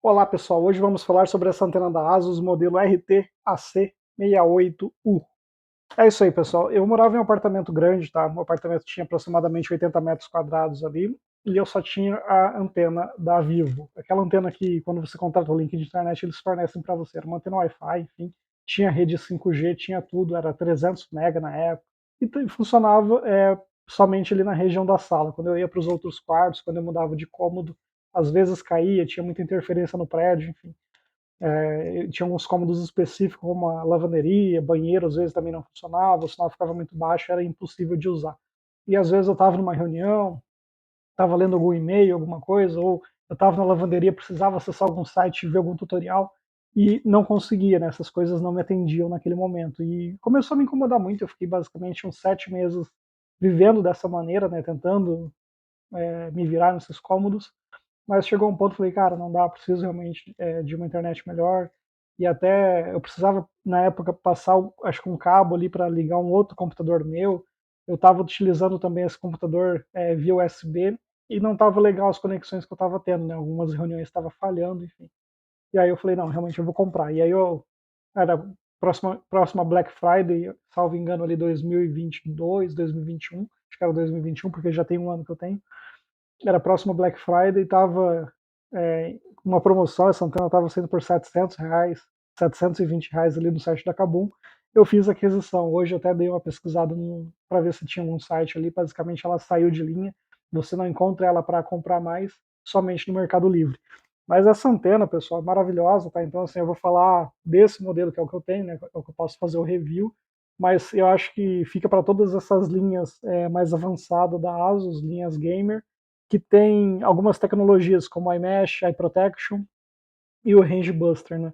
Olá pessoal, hoje vamos falar sobre essa antena da ASUS modelo RT-AC68U. É isso aí pessoal, eu morava em um apartamento grande, tá? O apartamento tinha aproximadamente 80 metros quadrados ali, e eu só tinha a antena da Vivo. Aquela antena que quando você contrata o link de internet eles fornecem para você, era uma antena Wi-Fi, enfim, tinha rede 5G, tinha tudo, era 300 MB na época, e funcionava somente ali na região da sala. Quando eu ia para os outros quartos, quando eu mudava de cômodo, às vezes caía, tinha muita interferência no prédio, enfim. Tinha alguns cômodos específicos, como a lavanderia, banheiro, às vezes também não funcionava, o sinal ficava muito baixo, era impossível de usar. E às vezes eu estava numa reunião, estava lendo algum e-mail, alguma coisa, ou eu estava na lavanderia, precisava acessar algum site, ver algum tutorial, e não conseguia, né? Essas coisas não me atendiam naquele momento. E começou a me incomodar muito, eu fiquei basicamente uns 7 meses vivendo dessa maneira, né? Tentando me virar nesses cômodos, mas chegou um ponto que eu falei, cara, não dá, preciso realmente de uma internet melhor. E até eu precisava, na época, passar, acho que um cabo ali para ligar um outro computador meu. Eu estava utilizando também esse computador via USB e não estava legal as conexões que eu estava tendo, né? Algumas reuniões estavam falhando, enfim. E aí eu falei, não, realmente eu vou comprar. E aí era próxima Black Friday, salvo engano ali 2022, 2021, acho que era 2021, porque já tem um ano que eu tenho. Era próximo Black Friday, estava uma promoção, essa antena estava sendo por R$ 700, R$ 720 ali no site da Kabum. Eu fiz a aquisição. Hoje eu até dei uma pesquisada para ver se tinha um site ali. Basicamente ela saiu de linha. Você não encontra ela para comprar mais, somente no Mercado Livre. Mas essa antena, pessoal, é maravilhosa, tá? Então, assim, eu vou falar desse modelo que é o que eu tenho, né? É o que eu posso fazer o review. Mas eu acho que fica para todas essas linhas mais avançadas da ASUS, linhas gamer, que tem algumas tecnologias como iMesh, iProtection e o Range Buster, né?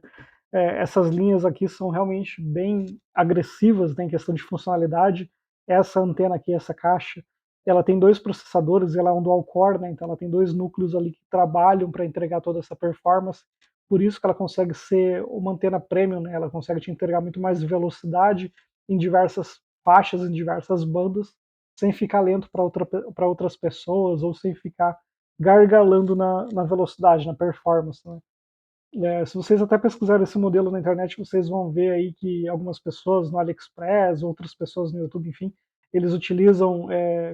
Essas linhas aqui são realmente bem agressivas, né, em questão de funcionalidade. Essa antena aqui, essa caixa, ela tem dois processadores, ela é um dual core, né, então ela tem dois núcleos ali que trabalham para entregar toda essa performance. Por isso que ela consegue ser uma antena premium, né, ela consegue te entregar muito mais velocidade em diversas faixas, em diversas bandas, sem ficar lento para outras pessoas ou sem ficar gargalando na velocidade, na performance, né? Se vocês até pesquisarem esse modelo na internet, vocês vão ver aí que algumas pessoas no AliExpress, outras pessoas no YouTube, enfim, eles utilizam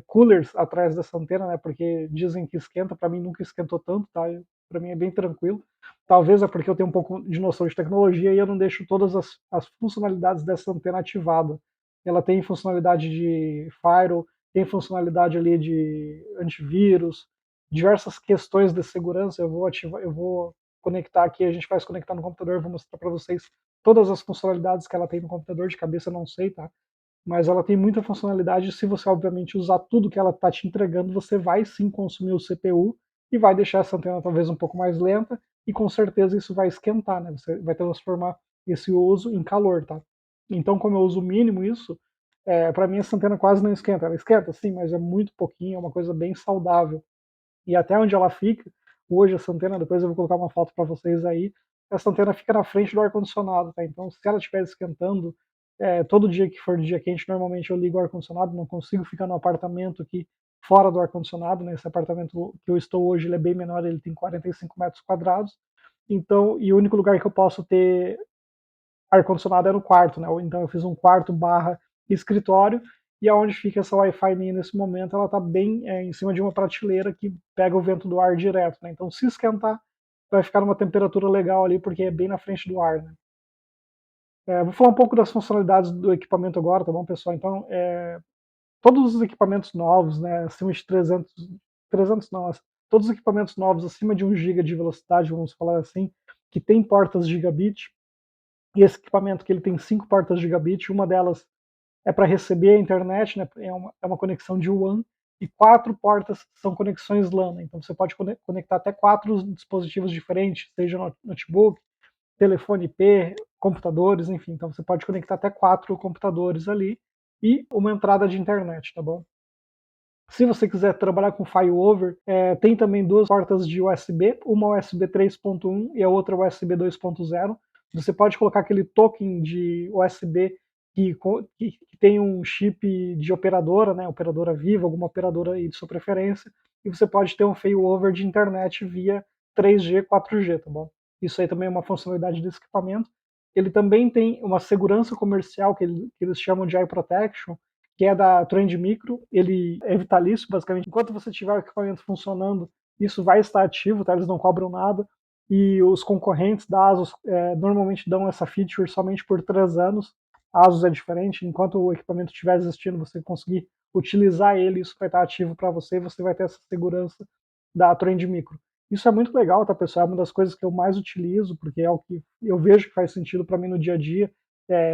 coolers atrás dessa antena, né? Porque dizem que esquenta. Para mim nunca esquentou tanto, tá? Para mim é bem tranquilo. Talvez é porque eu tenho um pouco de noção de tecnologia e eu não deixo todas as funcionalidades dessa antena ativada. Ela tem funcionalidade de firewall, tem funcionalidade ali de antivírus, diversas questões de segurança. Eu vou ativar, eu vou conectar aqui, a gente faz conectar no computador, vou mostrar para vocês todas as funcionalidades que ela tem no computador, de cabeça eu não sei, tá? Mas ela tem muita funcionalidade, se você obviamente usar tudo que ela está te entregando, você vai sim consumir o CPU e vai deixar essa antena talvez um pouco mais lenta e com certeza isso vai esquentar, né? Você vai transformar esse uso em calor, tá? Então, como eu uso o mínimo isso, para mim essa antena quase não esquenta. Ela esquenta sim, mas é muito pouquinho, é uma coisa bem saudável. E até onde ela fica, hoje essa antena, depois eu vou colocar uma foto para vocês aí, essa antena fica na frente do ar-condicionado, tá? Então se ela estiver esquentando, todo dia que for dia quente, normalmente eu ligo o ar-condicionado, não consigo ficar no apartamento aqui fora do ar-condicionado, né? Esse apartamento que eu estou hoje, ele é bem menor, ele tem 45 metros quadrados, então, e o único lugar que eu posso ter ar-condicionado é no quarto, né? Então eu fiz um quarto barra escritório, e aonde fica essa Wi-Fi minha nesse momento, ela está bem em cima de uma prateleira que pega o vento do ar direto, né? Então se esquentar, vai ficar numa temperatura legal ali, porque é bem na frente do ar, né? Vou falar um pouco das funcionalidades do equipamento agora, tá bom, pessoal? Então, todos os equipamentos novos, né, acima de 300 não, todos os equipamentos novos acima de 1 GB de velocidade, vamos falar assim, que tem portas gigabit, e esse equipamento que ele tem 5 portas gigabit, uma delas é para receber a internet, né? É uma conexão de WAN, e 4 portas são conexões LAN, né? Então você pode conectar até 4 dispositivos diferentes, seja notebook, telefone IP, computadores, enfim. Então você pode conectar até 4 computadores ali e uma entrada de internet, tá bom? Se você quiser trabalhar com failover, tem também duas portas de USB, uma USB 3.1 e a outra USB 2.0. Você pode colocar aquele token de USB que tem um chip de operadora, né, operadora Vivo, alguma operadora aí de sua preferência, e você pode ter um failover de internet via 3G, 4G, tá bom? Isso aí também é uma funcionalidade desse equipamento. Ele também tem uma segurança comercial que eles chamam de Eye Protection, que é da Trend Micro. Ele é vitalício, basicamente. Enquanto você tiver o equipamento funcionando, isso vai estar ativo, tá? Eles não cobram nada. E os concorrentes da ASUS normalmente dão essa feature somente por 3 anos. A ASUS é diferente. Enquanto o equipamento estiver existindo, você conseguir utilizar ele, isso vai estar ativo para você e você vai ter essa segurança da Trend Micro. Isso é muito legal, tá, pessoal? É uma das coisas que eu mais utilizo, porque é o que eu vejo que faz sentido para mim no dia a dia.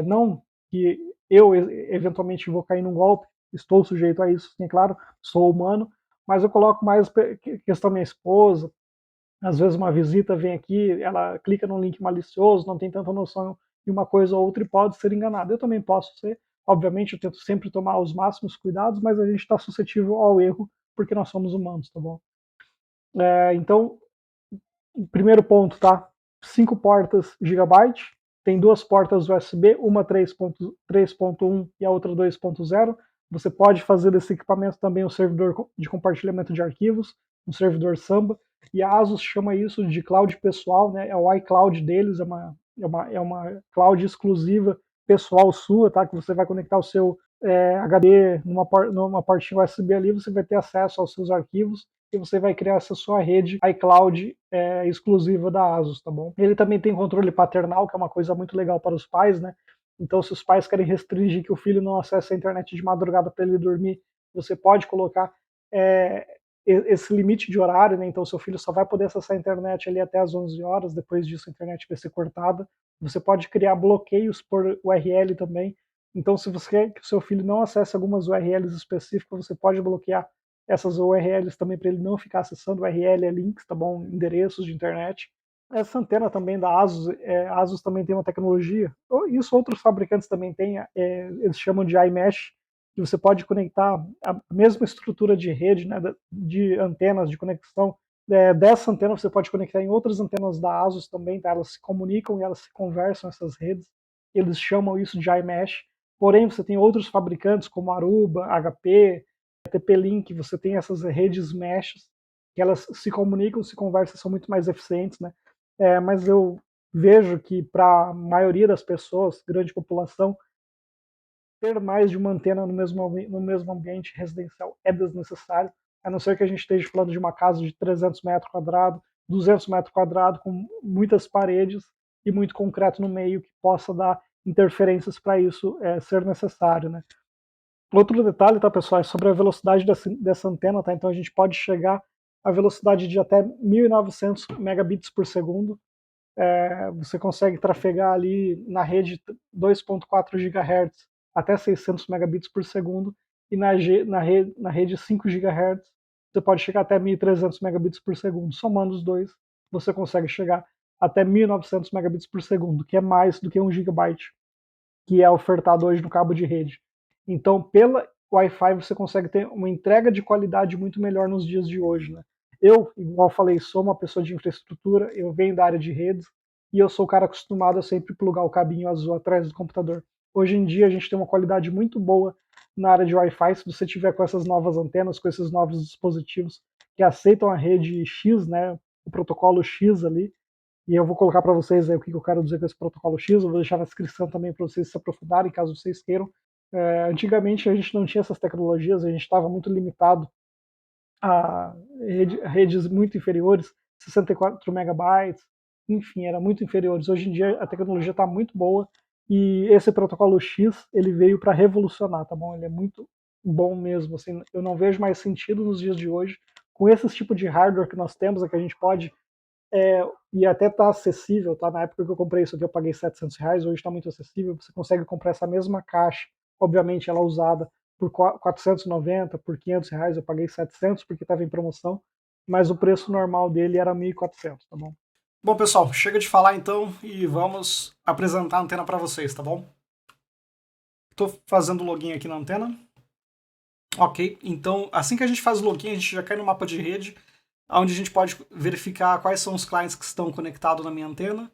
Não que eu eventualmente vou cair num golpe, estou sujeito a isso, sim, é claro, sou humano, mas eu coloco mais questão minha esposa. Às vezes uma visita vem aqui, ela clica num link malicioso, não tem tanta noção de uma coisa ou outra e pode ser enganada. Eu também posso ser, obviamente eu tento sempre tomar os máximos cuidados, mas a gente está suscetível ao erro porque nós somos humanos, tá bom? Então, primeiro ponto, tá? 5 portas gigabyte, tem 2 portas USB, uma 3.1 e a outra 2.0. Você pode fazer desse equipamento também um servidor de compartilhamento de arquivos, um servidor Samba, e a ASUS chama isso de cloud pessoal, né? É o iCloud deles, é uma cloud exclusiva pessoal sua, tá? Que você vai conectar o seu HD numa portinha USB ali, você vai ter acesso aos seus arquivos e você vai criar essa sua rede iCloud exclusiva da ASUS, tá bom? Ele também tem controle paternal, que é uma coisa muito legal para os pais, né? Então, se os pais querem restringir que o filho não acesse a internet de madrugada para ele dormir, você pode colocar esse limite de horário, né? Então, seu filho só vai poder acessar a internet ali até as 11 horas, depois disso a internet vai ser cortada. Você pode criar bloqueios por URL também. Então, se você quer que o seu filho não acesse algumas URLs específicas, você pode bloquear essas URLs também para ele não ficar acessando URL, links, tá bom? Endereços de internet. Essa antena também da ASUS, a ASUS também tem uma tecnologia, isso outros fabricantes também têm, eles chamam de iMesh, que você pode conectar a mesma estrutura de rede, né, de antenas de conexão, dessa antena você pode conectar em outras antenas da ASUS também, tá? Elas se comunicam e elas se conversam, essas redes, eles chamam isso de iMesh, porém você tem outros fabricantes como Aruba, HP, TP-Link, você tem essas redes meshes, que elas se comunicam, se conversam, são muito mais eficientes, né? Mas eu vejo que para a maioria das pessoas, grande população, ter mais de uma antena no mesmo ambiente residencial é desnecessário, a não ser que a gente esteja falando de uma casa de 300 metros quadrados, 200 metros quadrados, com muitas paredes e muito concreto no meio que possa dar interferências para isso ser necessário, né? Outro detalhe, tá, pessoal, é sobre a velocidade dessa antena, tá? Então a gente pode chegar a velocidade de até 1900 megabits por segundo. Você consegue trafegar ali na rede 2.4 GHz até 600 megabits por segundo e na rede 5 GHz você pode chegar até 1300 megabits por segundo. Somando os dois, você consegue chegar até 1900 megabits por segundo, que é mais do que 1 gigabyte, que é ofertado hoje no cabo de rede. Então, pela Wi-Fi, você consegue ter uma entrega de qualidade muito melhor nos dias de hoje, né? Eu, igual falei, sou uma pessoa de infraestrutura, eu venho da área de redes, e eu sou o cara acostumado a sempre plugar o cabinho azul atrás do computador. Hoje em dia, a gente tem uma qualidade muito boa na área de Wi-Fi, se você tiver com essas novas antenas, com esses novos dispositivos que aceitam a rede X, né, o protocolo X ali, e eu vou colocar para vocês aí o que eu quero dizer com esse protocolo X, eu vou deixar na descrição também para vocês se aprofundarem, caso vocês queiram. Antigamente a gente não tinha essas tecnologias, a gente estava muito limitado a redes muito inferiores, 64 megabytes, enfim, era muito inferiores. Hoje em dia a tecnologia está muito boa e esse protocolo X ele veio para revolucionar, tá bom? Ele é muito bom mesmo, assim, eu não vejo mais sentido nos dias de hoje com esse tipo de hardware que nós temos, é que a gente pode e até tá acessível, tá? Na época que eu comprei isso aqui eu paguei R$ 700, hoje está muito acessível, você consegue comprar essa mesma caixa, obviamente ela usada por 490, por R$ 500, eu paguei 700 porque estava em promoção, mas o preço normal dele era 1.400, tá bom? Bom, pessoal, chega de falar então e vamos apresentar a antena para vocês, tá bom? Estou fazendo login aqui na antena. Ok, então assim que a gente faz o login, a gente já cai no mapa de rede, onde a gente pode verificar quais são os clientes que estão conectados na minha antena,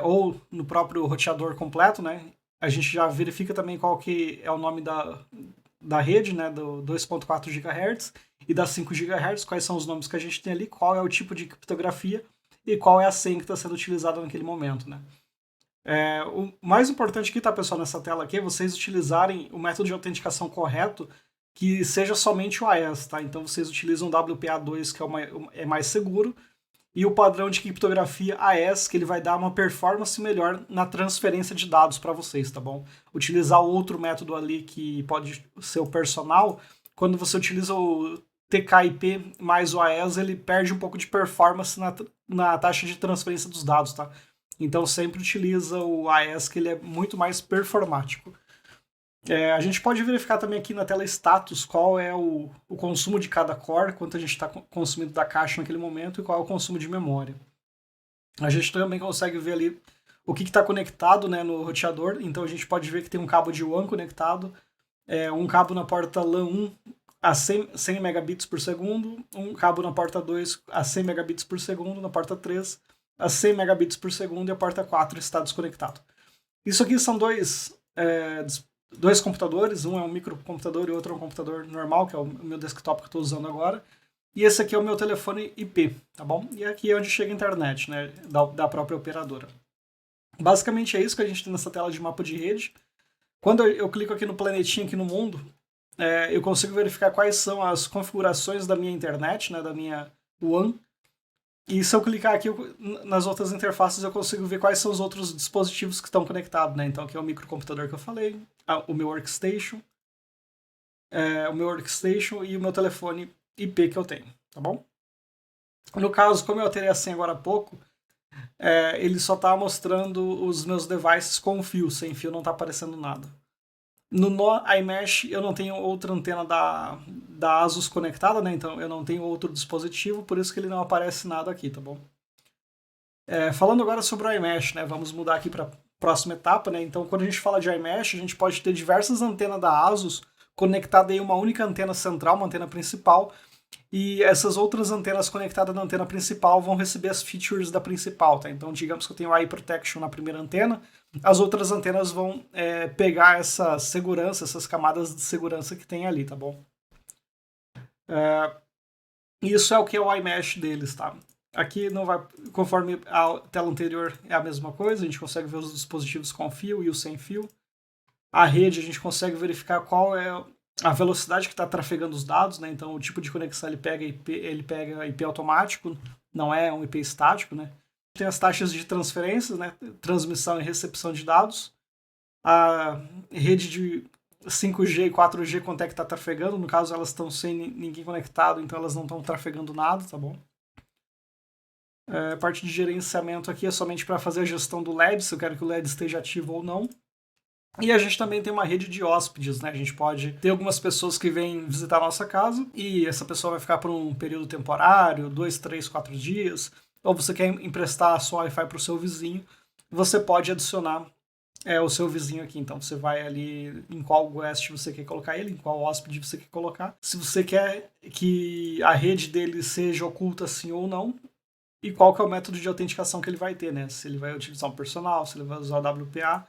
ou no próprio roteador completo, né? A gente já verifica também qual que é o nome da rede, né, do 2.4 GHz e das 5 GHz, quais são os nomes que a gente tem ali, qual é o tipo de criptografia e qual é a senha que está sendo utilizada naquele momento, né? O mais importante aqui, tá, pessoal, nessa tela aqui, é vocês utilizarem o método de autenticação correto, que seja somente o AES, tá? Então vocês utilizam o WPA2, que é mais seguro, e o padrão de criptografia AES, que ele vai dar uma performance melhor na transferência de dados para vocês, tá bom? Utilizar o outro método ali, que pode ser o personal, quando você utiliza o TKIP mais o AES, ele perde um pouco de performance na taxa de transferência dos dados, tá? Então sempre utiliza o AES, que ele é muito mais performático. A gente pode verificar também aqui na tela status qual é o consumo de cada core, quanto a gente está consumindo da caixa naquele momento e qual é o consumo de memória. A gente também consegue ver ali o que está conectado, né, no roteador, então a gente pode ver que tem um cabo de WAN conectado, um cabo na porta LAN 1 a 100 megabits por segundo, um cabo na porta 2 a 100 megabits por segundo, na porta 3 a 100 megabits por segundo e a porta 4 está desconectado. Isso aqui são dois computadores, um é um microcomputador e outro é um computador normal, que é o meu desktop que eu estou usando agora. E esse aqui é o meu telefone IP, tá bom? E aqui é onde chega a internet, né, da própria operadora. Basicamente é isso que a gente tem nessa tela de mapa de rede. Quando eu clico aqui no planetinho aqui no mundo, eu consigo verificar quais são as configurações da minha internet, né, da minha WAN. E se eu clicar aqui nas outras interfaces, eu consigo ver quais são os outros dispositivos que estão conectados, né? Então aqui é o microcomputador que eu falei, o meu workstation, e o meu telefone IP que eu tenho, tá bom? No caso, como eu alterei a senha agora há pouco, ele só está mostrando os meus devices com fio, sem fio não está aparecendo nada. No iMesh eu não tenho outra antena da ASUS conectada, né? Então eu não tenho outro dispositivo, por isso que ele não aparece nada aqui, tá bom? Falando agora sobre o iMesh, né? Vamos mudar aqui para a próxima etapa, né? Então quando a gente fala de iMesh, a gente pode ter diversas antenas da ASUS conectadas em uma única antena central, uma antena principal, e essas outras antenas conectadas na antena principal vão receber as features da principal, tá? Então digamos que eu tenho Eye Protection na primeira antena, as outras antenas vão pegar essa segurança, essas camadas de segurança que tem ali, tá bom? Isso é o que é o iMesh deles, tá? Aqui não vai, conforme a tela anterior é a mesma coisa, a gente consegue ver os dispositivos com fio e os sem fio. A rede a gente consegue verificar qual é a velocidade que está trafegando os dados, né? Então o tipo de conexão ele pega IP automático, não é um IP estático, né? Tem as taxas de transferência, né? Transmissão e recepção de dados. A rede de 5G e 4G, quanto é que está trafegando? No caso, elas estão sem ninguém conectado, então elas não estão trafegando nada, tá bom? A parte de gerenciamento aqui é somente para fazer a gestão do LED, se eu quero que o LED esteja ativo ou não. E a gente também tem uma rede de hóspedes, né? A gente pode ter algumas pessoas que vêm visitar a nossa casa e essa pessoa vai ficar por um período temporário, 2, 3, 4 dias, ou você quer emprestar a sua Wi-Fi para o seu vizinho, você pode adicionar o seu vizinho aqui. Então você vai ali em qual guest você quer colocar ele, em qual hóspede você quer colocar, se você quer que a rede dele seja oculta sim ou não, e qual que é o método de autenticação que ele vai ter, né? Se ele vai utilizar o personal, se ele vai usar o WPA,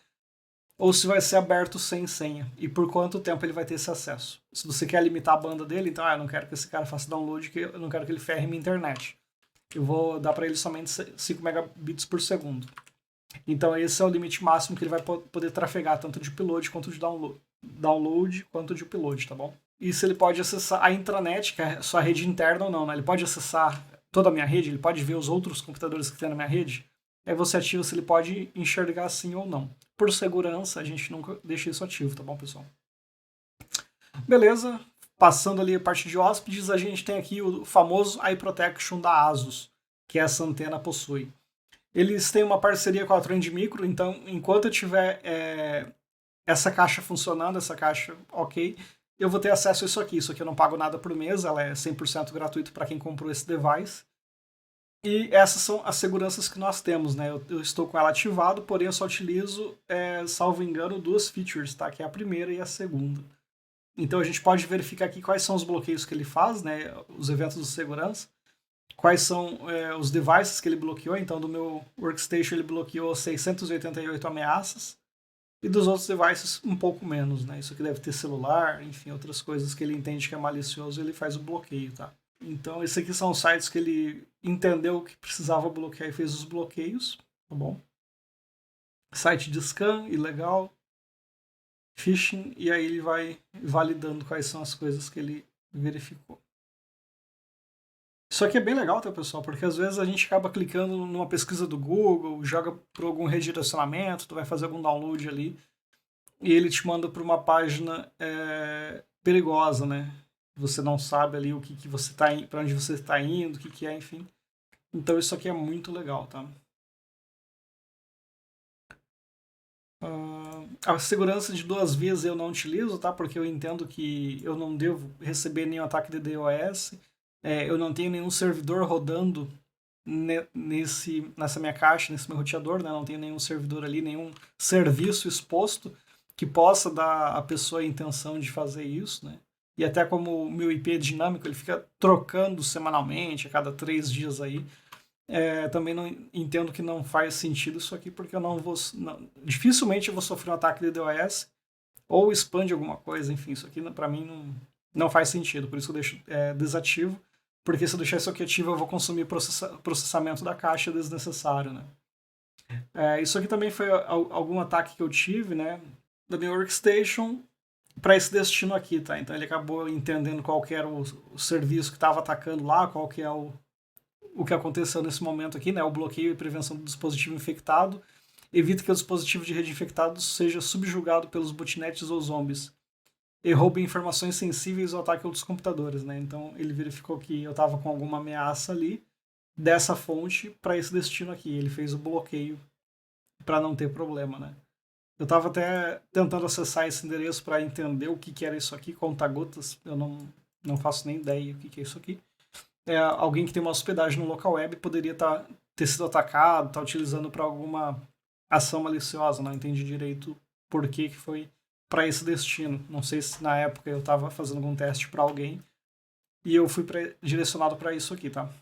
ou se vai ser aberto sem senha, e por quanto tempo ele vai ter esse acesso. Se você quer limitar a banda dele, então eu não quero que esse cara faça download, que eu não quero que ele ferre minha internet. Eu vou dar para ele somente 5 megabits por segundo. Então esse é o limite máximo que ele vai poder trafegar, tanto de upload quanto de download quanto de upload, tá bom? E se ele pode acessar a intranet, que é a sua rede interna ou não, né? Ele pode acessar toda a minha rede, ele pode ver os outros computadores que tem na minha rede. Aí você ativa se ele pode enxergar sim ou não. Por segurança, a gente nunca deixa isso ativo, tá bom, pessoal? Beleza, passando ali a parte de hóspedes, a gente tem aqui o famoso Eye Protection da ASUS, que essa antena possui. Eles têm uma parceria com a Trend Micro, então enquanto eu tiver essa caixa funcionando, essa caixa ok, eu vou ter acesso a isso aqui. Isso aqui eu não pago nada por mês, ela é 100% gratuito para quem comprou esse device. E essas são as seguranças que nós temos, né? Eu estou com ela ativado, porém eu só utilizo, salvo engano, 2 features, tá? Que é a primeira e a segunda. Então a gente pode verificar aqui quais são os bloqueios que ele faz, né? Os eventos de segurança. Quais são os devices que ele bloqueou. Então do meu workstation ele bloqueou 688 ameaças. E dos outros devices um pouco menos, né? Isso aqui deve ter celular, enfim, outras coisas que ele entende que é malicioso e ele faz o bloqueio, tá? Então, esses aqui são os sites que ele entendeu que precisava bloquear e fez os bloqueios, tá bom? Site de scam, ilegal, phishing, e aí ele vai validando quais são as coisas que ele verificou. Isso aqui é bem legal, tá, pessoal? Porque às vezes a gente acaba clicando numa pesquisa do Google, joga por algum redirecionamento, tu vai fazer algum download ali, e ele te manda para uma página perigosa, né? Você não sabe ali o que você tá, para onde você está indo, o que é, enfim. Então isso aqui é muito legal, tá? A segurança de 2 vias eu não utilizo, tá? Porque eu entendo que eu não devo receber nenhum ataque de DOS. Eu não tenho nenhum servidor rodando nessa minha caixa, nesse meu roteador, né? Não tenho nenhum servidor ali, nenhum serviço exposto que possa dar à pessoa a intenção de fazer isso, né? E até como o meu IP é dinâmico, ele fica trocando semanalmente, a cada 3 dias aí. Também não entendo que não faz sentido isso aqui, porque eu não vou. Dificilmente eu vou sofrer um ataque de DOS ou expande alguma coisa, enfim, isso aqui para mim não faz sentido, por isso eu deixo desativo, porque se eu deixar isso aqui ativo eu vou consumir processamento da caixa desnecessário, né? Isso aqui também foi algum ataque que eu tive, né, da minha workstation para esse destino aqui, tá? Então ele acabou entendendo qual que era o serviço que estava atacando lá, qual que é o que aconteceu nesse momento aqui, né? O bloqueio e prevenção do dispositivo infectado evita que o dispositivo de rede infectado seja subjugado pelos botnets ou zombies e roube informações sensíveis ao ataque a outros computadores, né? Então ele verificou que eu estava com alguma ameaça ali dessa fonte para esse destino aqui. Ele fez o bloqueio para não ter problema, né? Eu estava até tentando acessar esse endereço para entender o que era isso aqui, conta-gotas. Eu não faço nem ideia o que é isso aqui. Alguém que tem uma hospedagem no local web poderia ter sido atacado, tá utilizando para alguma ação maliciosa. Não entendi direito por que foi para esse destino. Não sei se na época eu estava fazendo algum teste para alguém e eu fui direcionado para isso aqui, tá?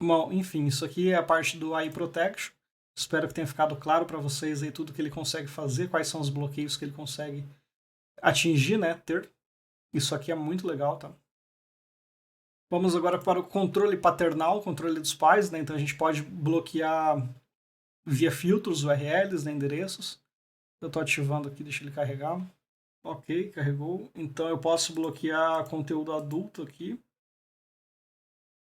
Bom, enfim, isso aqui é a parte do AI Protection. Espero que tenha ficado claro para vocês aí tudo que ele consegue fazer, quais são os bloqueios que ele consegue atingir, né? Ter. Isso aqui é muito legal, tá? Vamos agora para o controle paternal, controle dos pais, né? Então a gente pode bloquear via filtros URLs, né, endereços. Eu estou ativando aqui, deixa ele carregar. Ok, carregou. Então eu posso bloquear conteúdo adulto aqui.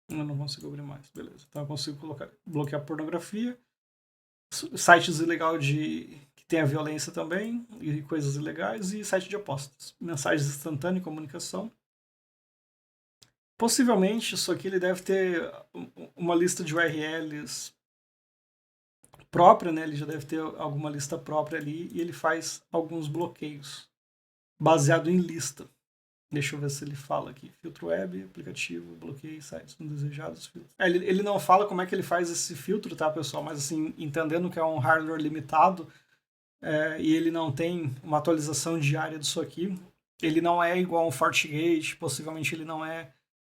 Eu não consigo abrir mais, beleza. Então eu consigo bloquear pornografia, sites ilegais que tem a violência também, e coisas ilegais, e site de apostas. Mensagens instantâneas, comunicação. Possivelmente isso aqui ele deve ter uma lista de URLs própria, né? Ele já deve ter alguma lista própria ali e ele faz alguns bloqueios baseado em lista. Deixa eu ver se ele fala aqui. Filtro web, aplicativo, bloqueio, sites não desejados. Filtro. Ele não fala como é que ele faz esse filtro, tá, pessoal? Mas assim, entendendo que é um hardware limitado e ele não tem uma atualização diária disso aqui, ele não é igual a um FortiGate, possivelmente ele não é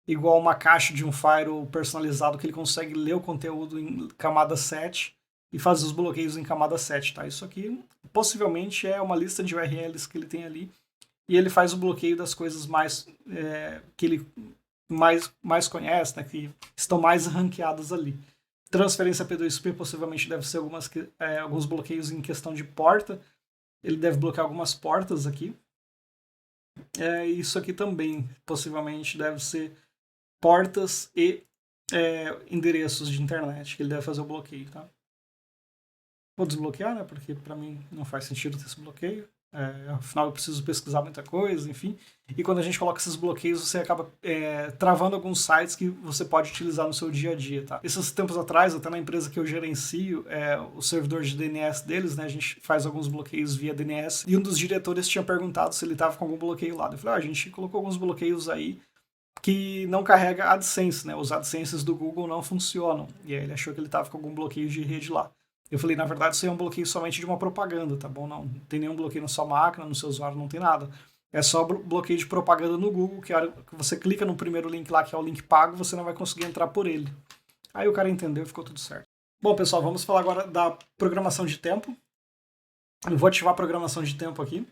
igual a uma caixa de um firewall personalizado que ele consegue ler o conteúdo em camada 7 e fazer os bloqueios em camada 7, tá? Isso aqui possivelmente é uma lista de URLs que ele tem ali e ele faz o bloqueio das coisas mais que ele mais conhece, né, que estão mais ranqueadas ali. Transferência P2P possivelmente deve ser alguns bloqueios em questão de porta. Ele deve bloquear algumas portas aqui. Isso aqui também possivelmente deve ser portas e endereços de internet que ele deve fazer o bloqueio, tá? Vou desbloquear, né? Porque para mim não faz sentido ter esse bloqueio. Afinal, eu preciso pesquisar muita coisa, enfim. E quando a gente coloca esses bloqueios, você acaba travando alguns sites que você pode utilizar no seu dia a dia, tá? Esses tempos atrás, até na empresa que eu gerencio, o servidor de DNS deles, né? A gente faz alguns bloqueios via DNS. E um dos diretores tinha perguntado se ele estava com algum bloqueio lá. Eu falei, a gente colocou alguns bloqueios aí que não carrega AdSense, né? Os AdSenses do Google não funcionam. E aí ele achou que ele estava com algum bloqueio de rede lá. Eu falei, na verdade, isso aí é um bloqueio somente de uma propaganda, tá bom? Não tem nenhum bloqueio na sua máquina, no seu usuário, não tem nada. É só bloqueio de propaganda no Google, que a hora que você clica no primeiro link lá, que é o link pago, você não vai conseguir entrar por ele. Aí o cara entendeu e ficou tudo certo. Bom, pessoal, vamos falar agora da programação de tempo. Eu vou ativar a programação de tempo aqui.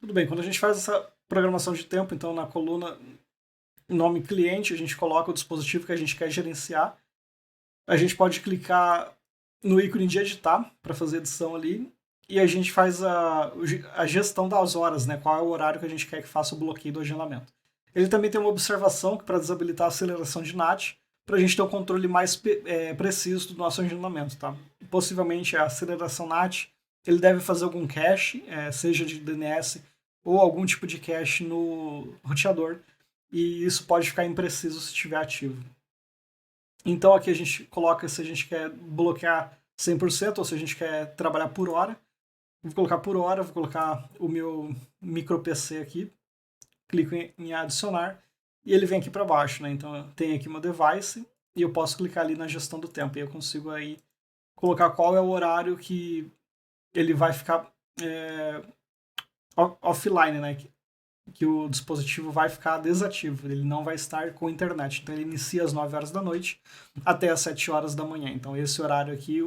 Tudo bem, quando a gente faz essa programação de tempo, então na coluna nome cliente, a gente coloca o dispositivo que a gente quer gerenciar. A gente pode clicar no ícone de editar para fazer edição ali e a gente faz a gestão das horas, né? Qual é o horário que a gente quer que faça o bloqueio do agendamento. Ele também tem uma observação para desabilitar a aceleração de NAT, para a gente ter um controle mais preciso do nosso agendamento, tá? Possivelmente a aceleração NAT, ele deve fazer algum cache, seja de DNS ou algum tipo de cache no roteador, e isso pode ficar impreciso se estiver ativo. Então aqui a gente coloca se a gente quer bloquear 100% ou se a gente quer trabalhar por hora. Vou colocar por hora, vou colocar o meu micro PC aqui, clico em adicionar e ele vem aqui para baixo, né? Então tem aqui meu device e eu posso clicar ali na gestão do tempo e eu consigo aí colocar qual é o horário que ele vai ficar offline, né? Que o dispositivo vai ficar desativo, ele não vai estar com internet. Então ele inicia às 9 horas da noite até às 7 horas da manhã. Então esse horário aqui,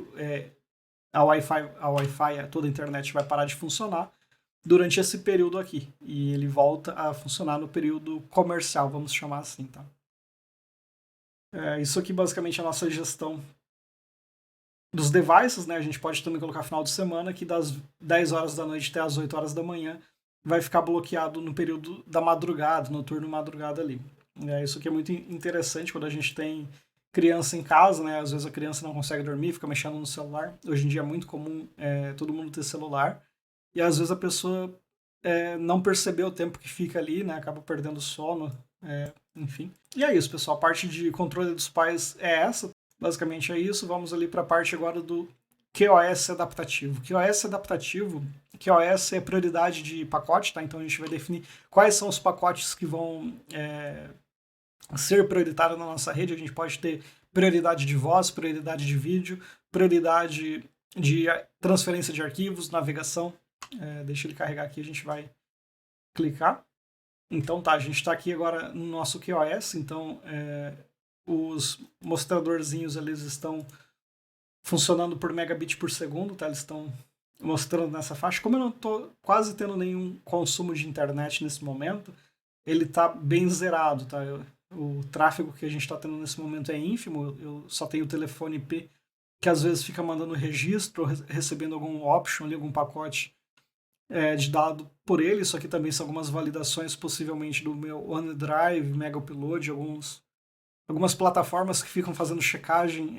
a Wi-Fi, toda a internet vai parar de funcionar durante esse período aqui. E ele volta a funcionar no período comercial, vamos chamar assim, tá? Isso aqui basicamente é a nossa gestão dos devices, né? A gente pode também colocar final de semana, que das 10 horas da noite até as 8 horas da manhã vai ficar bloqueado no período da madrugada, no turno madrugada ali. Isso aqui é muito interessante quando a gente tem criança em casa, né? Às vezes a criança não consegue dormir, fica mexendo no celular. Hoje em dia é muito comum todo mundo ter celular. E às vezes a pessoa não percebeu o tempo que fica ali, né? Acaba perdendo o sono, enfim. E é isso, pessoal. A parte de controle dos pais é essa. Basicamente é isso. Vamos ali para a parte agora do QoS adaptativo. QoS adaptativo, QoS é prioridade de pacote, tá? Então a gente vai definir quais são os pacotes que vão ser prioritários na nossa rede. A gente pode ter prioridade de voz, prioridade de vídeo, prioridade de transferência de arquivos, navegação. Deixa ele carregar aqui, a gente vai clicar. Então tá, a gente está aqui agora no nosso QoS, então os mostradorzinhos eles estão funcionando por megabit por segundo, tá? Eles estão mostrando nessa faixa. Como eu não estou quase tendo nenhum consumo de internet nesse momento, ele está bem zerado, tá? O tráfego que a gente está tendo nesse momento é ínfimo, eu só tenho o telefone IP que às vezes fica mandando registro, recebendo algum option ali, algum pacote de dado por ele. Isso aqui também são algumas validações, possivelmente do meu OneDrive, Mega Upload, algumas plataformas que ficam fazendo checagem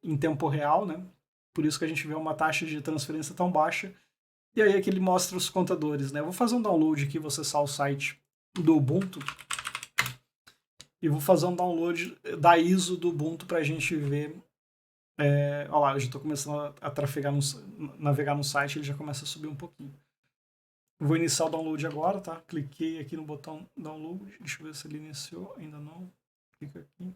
em tempo real, né? Por isso que a gente vê uma taxa de transferência tão baixa. E aí aqui ele mostra os contadores, né? Eu vou fazer um download aqui, vou acessar o site do Ubuntu e vou fazer um download da ISO do Ubuntu para a gente ver. Olha lá, eu já estou começando a navegar no site, ele já começa a subir um pouquinho. Vou iniciar o download agora, tá? Cliquei aqui no botão download, deixa eu ver se ele iniciou, ainda não. Clica aqui.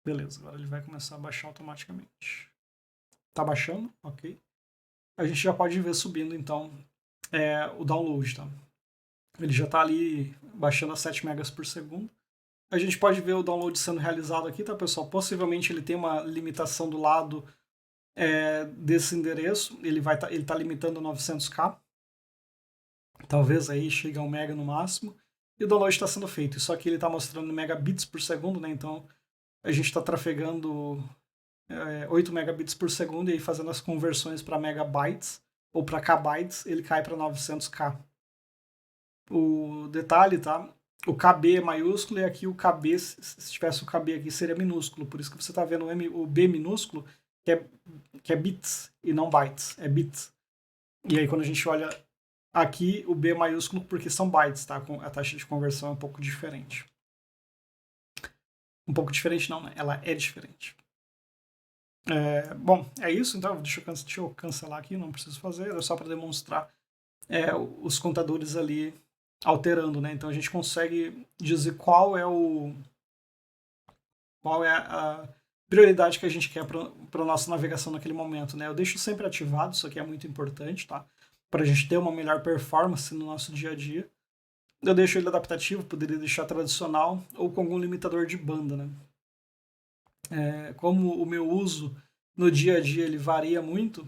Beleza, agora ele vai começar a baixar automaticamente. Tá baixando, ok. A gente já pode ver subindo então o download, tá? Ele já está ali baixando a 7 megas por segundo. A gente pode ver o download sendo realizado aqui, tá, pessoal? Possivelmente ele tem uma limitação do lado desse endereço. Ele tá limitando a 900k. Talvez aí chegue a 1 mega no máximo. E o download está sendo feito. Isso aqui ele está mostrando megabits por segundo, né? Então a gente está trafegando 8 megabits por segundo e aí fazendo as conversões para megabytes ou para kbytes, ele cai para 900k. O detalhe, tá? O KB é maiúsculo e aqui o KB, se tivesse o KB aqui, seria minúsculo. Por isso que você está vendo o B minúsculo, que é bits e não bytes, é bits. E aí quando a gente olha aqui, o B maiúsculo, porque são bytes, tá? A taxa de conversão é um pouco diferente. Um pouco diferente não, né? Ela é diferente. Bom, é isso, então deixa eu cancelar aqui, não preciso fazer, é só para demonstrar os contadores ali alterando, né? Então a gente consegue dizer qual é a prioridade que a gente quer para a nossa navegação naquele momento, né? Eu deixo sempre ativado, isso aqui é muito importante, tá? Para a gente ter uma melhor performance no nosso dia a dia. Eu deixo ele adaptativo, poderia deixar tradicional ou com algum limitador de banda, né? Como o meu uso no dia a dia ele varia muito,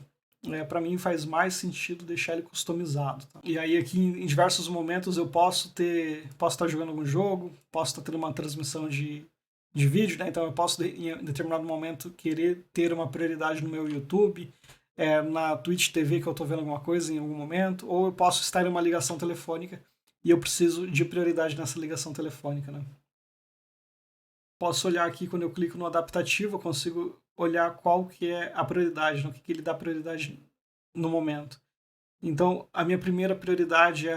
para mim faz mais sentido deixar ele customizado. Tá? E aí aqui em diversos momentos eu posso estar jogando algum jogo, posso estar tendo uma transmissão de vídeo, né? Então eu posso em determinado momento querer ter uma prioridade no meu YouTube, na Twitch TV que eu estou vendo alguma coisa em algum momento, ou eu posso estar em uma ligação telefônica e eu preciso de prioridade nessa ligação telefônica, né? Posso olhar aqui quando eu clico no adaptativo, eu consigo olhar qual que é a prioridade, no que ele dá prioridade no momento. Então, a minha primeira prioridade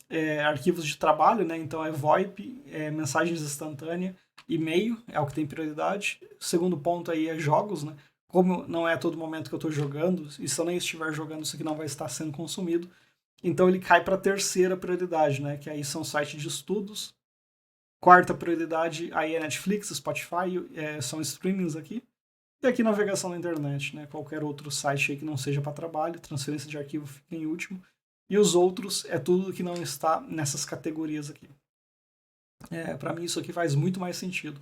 é arquivos de trabalho, né? Então é VoIP, mensagens instantâneas, e-mail é o que tem prioridade. O segundo ponto aí é jogos, né? Como não é a todo momento que eu estou jogando, e se eu nem estiver jogando, isso aqui não vai estar sendo consumido. Então ele cai para a terceira prioridade, né? Que aí são sites de estudos. Quarta prioridade aí é Netflix, Spotify, são streamings aqui. E aqui navegação na internet, né? Qualquer outro site aí que não seja para trabalho, transferência de arquivo fica em último. E os outros é tudo que não está nessas categorias aqui. Para mim isso aqui faz muito mais sentido.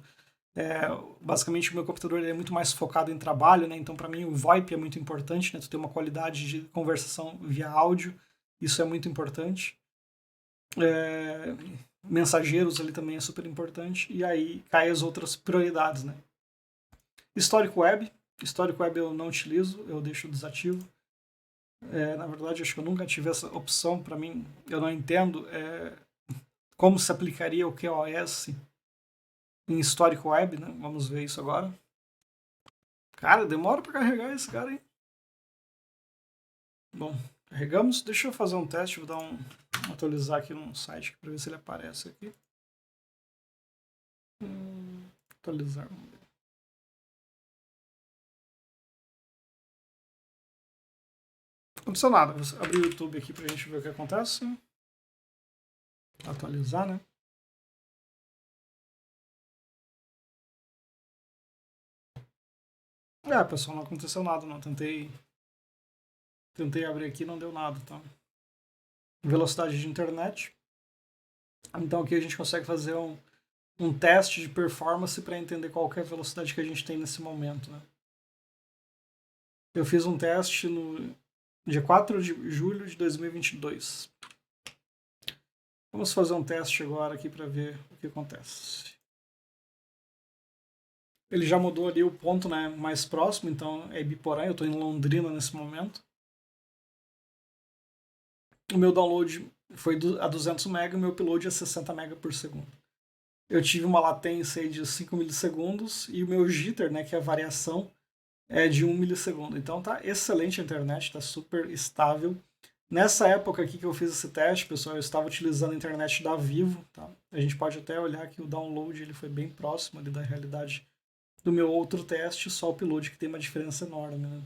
Basicamente o meu computador é muito mais focado em trabalho, né? Então para mim o VoIP é muito importante, né? Tu ter uma qualidade de conversação via áudio, isso é muito importante. Mensageiros ali também é super importante. E aí cai as outras prioridades, né? Histórico web. Histórico web eu não utilizo, eu deixo desativo. Na verdade, acho que eu nunca tive essa opção. Para mim, eu não entendo como se aplicaria o QoS em histórico web, né? Vamos ver isso agora. Cara, demora para carregar esse cara aí. Bom, carregamos. Deixa eu fazer um teste, vou atualizar aqui num site para ver se ele aparece aqui. Atualizar. Não aconteceu nada. Vou abrir o YouTube aqui pra gente ver o que acontece. Atualizar, né? Pessoal, não aconteceu nada, não. Tentei abrir aqui, não deu nada, tá? Velocidade de internet. Então aqui a gente consegue fazer um teste de performance para entender qual é a velocidade que a gente tem nesse momento, né? Eu fiz um teste no dia 4 de julho de 2022. Vamos fazer um teste agora aqui para ver o que acontece. Ele já mudou ali o ponto, né, mais próximo, então é Ibiporã, eu estou em Londrina nesse momento. O meu download foi a 200 MB e o meu upload a 60 MB por segundo. Eu tive uma latência de 5 milissegundos e o meu jitter, né, que é a variação, é de 1 milissegundo. Então tá excelente a internet, tá super estável. Nessa época aqui que eu fiz esse teste, pessoal, eu estava utilizando a internet da Vivo. Tá? A gente pode até olhar que o download ele foi bem próximo ali da realidade do meu outro teste, só o upload que tem uma diferença enorme. Né?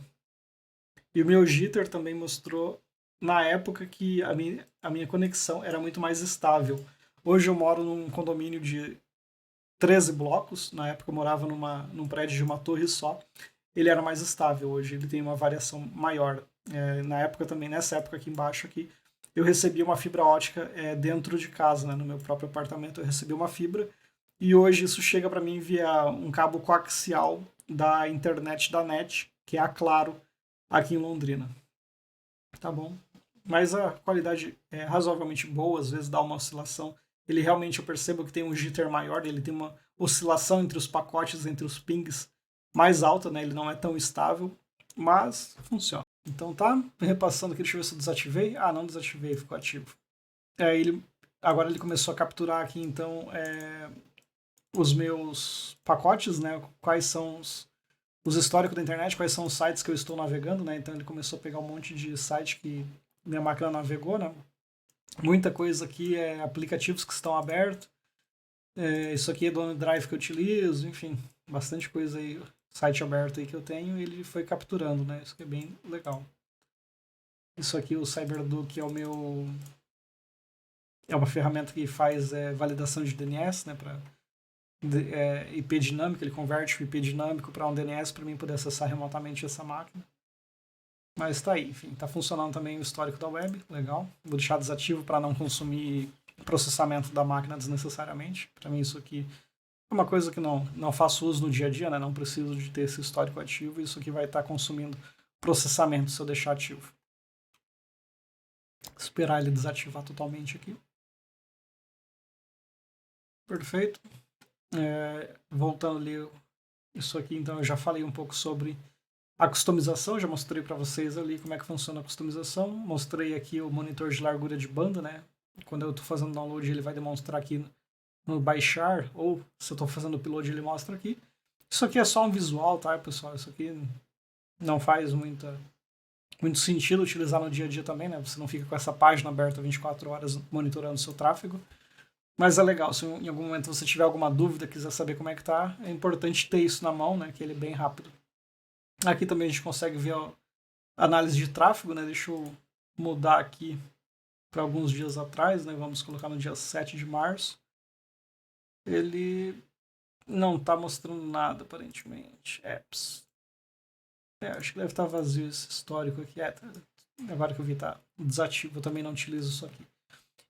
E o meu jitter também mostrou, na época, que a minha conexão era muito mais estável. Hoje eu moro num condomínio de 13 blocos, na época eu morava num prédio de uma torre só, ele era mais estável, hoje ele tem uma variação maior. Nessa época aqui embaixo, eu recebi uma fibra ótica dentro de casa, né, no meu próprio apartamento eu recebi uma fibra, e hoje isso chega para mim via um cabo coaxial da internet da NET, que é a Claro, aqui em Londrina. Tá bom? Mas a qualidade é razoavelmente boa, às vezes dá uma oscilação. Ele realmente, eu percebo que tem um jitter maior, ele tem uma oscilação entre os pacotes, entre os pings mais alta, né? Ele não é tão estável, mas funciona. Então tá, repassando aqui, deixa eu ver se eu desativei. Ah, não desativei, ficou ativo. Agora ele começou a capturar aqui, então, os meus pacotes, né? Quais são os históricos da internet, quais são os sites que eu estou navegando, né? Então ele começou a pegar um monte de site que minha máquina navegou, né? Muita coisa aqui é aplicativos que estão abertos. Isso aqui é do OneDrive que eu utilizo, enfim, bastante coisa aí, site aberto aí que eu tenho, e ele foi capturando, né? Isso aqui é bem legal. Isso aqui, o CyberDuck é uma ferramenta que faz validação de DNS, né? Para IP dinâmico, ele converte o IP dinâmico para um DNS para mim poder acessar remotamente essa máquina. Mas tá aí, enfim, tá funcionando também o histórico da web, legal. Vou deixar desativo para não consumir o processamento da máquina desnecessariamente. Para mim isso aqui é uma coisa que não faço uso no dia a dia, né? Não preciso de ter esse histórico ativo, isso aqui vai estar consumindo processamento se eu deixar ativo. Esperar ele desativar totalmente aqui. Perfeito. Voltando ali, isso aqui, então eu já falei um pouco sobre a customização, já mostrei para vocês ali como é que funciona a customização. Mostrei aqui o monitor de largura de banda, né? Quando eu estou fazendo download, ele vai demonstrar aqui no baixar, ou se eu estou fazendo upload, ele mostra aqui. Isso aqui é só um visual, tá, pessoal? Isso aqui não faz muito sentido utilizar no dia a dia também, né? Você não fica com essa página aberta 24 horas monitorando o seu tráfego. Mas é legal, se em algum momento você tiver alguma dúvida, quiser saber como é que tá, é importante ter isso na mão, né? Que ele é bem rápido. Aqui também a gente consegue ver a análise de tráfego, né? Deixa eu mudar aqui para alguns dias atrás, né? Vamos colocar no dia 7 de março. Ele não está mostrando nada, aparentemente. Apps. Acho que deve estar vazio esse histórico aqui. Agora que eu vi, tá desativo. Eu também não utilizo isso aqui.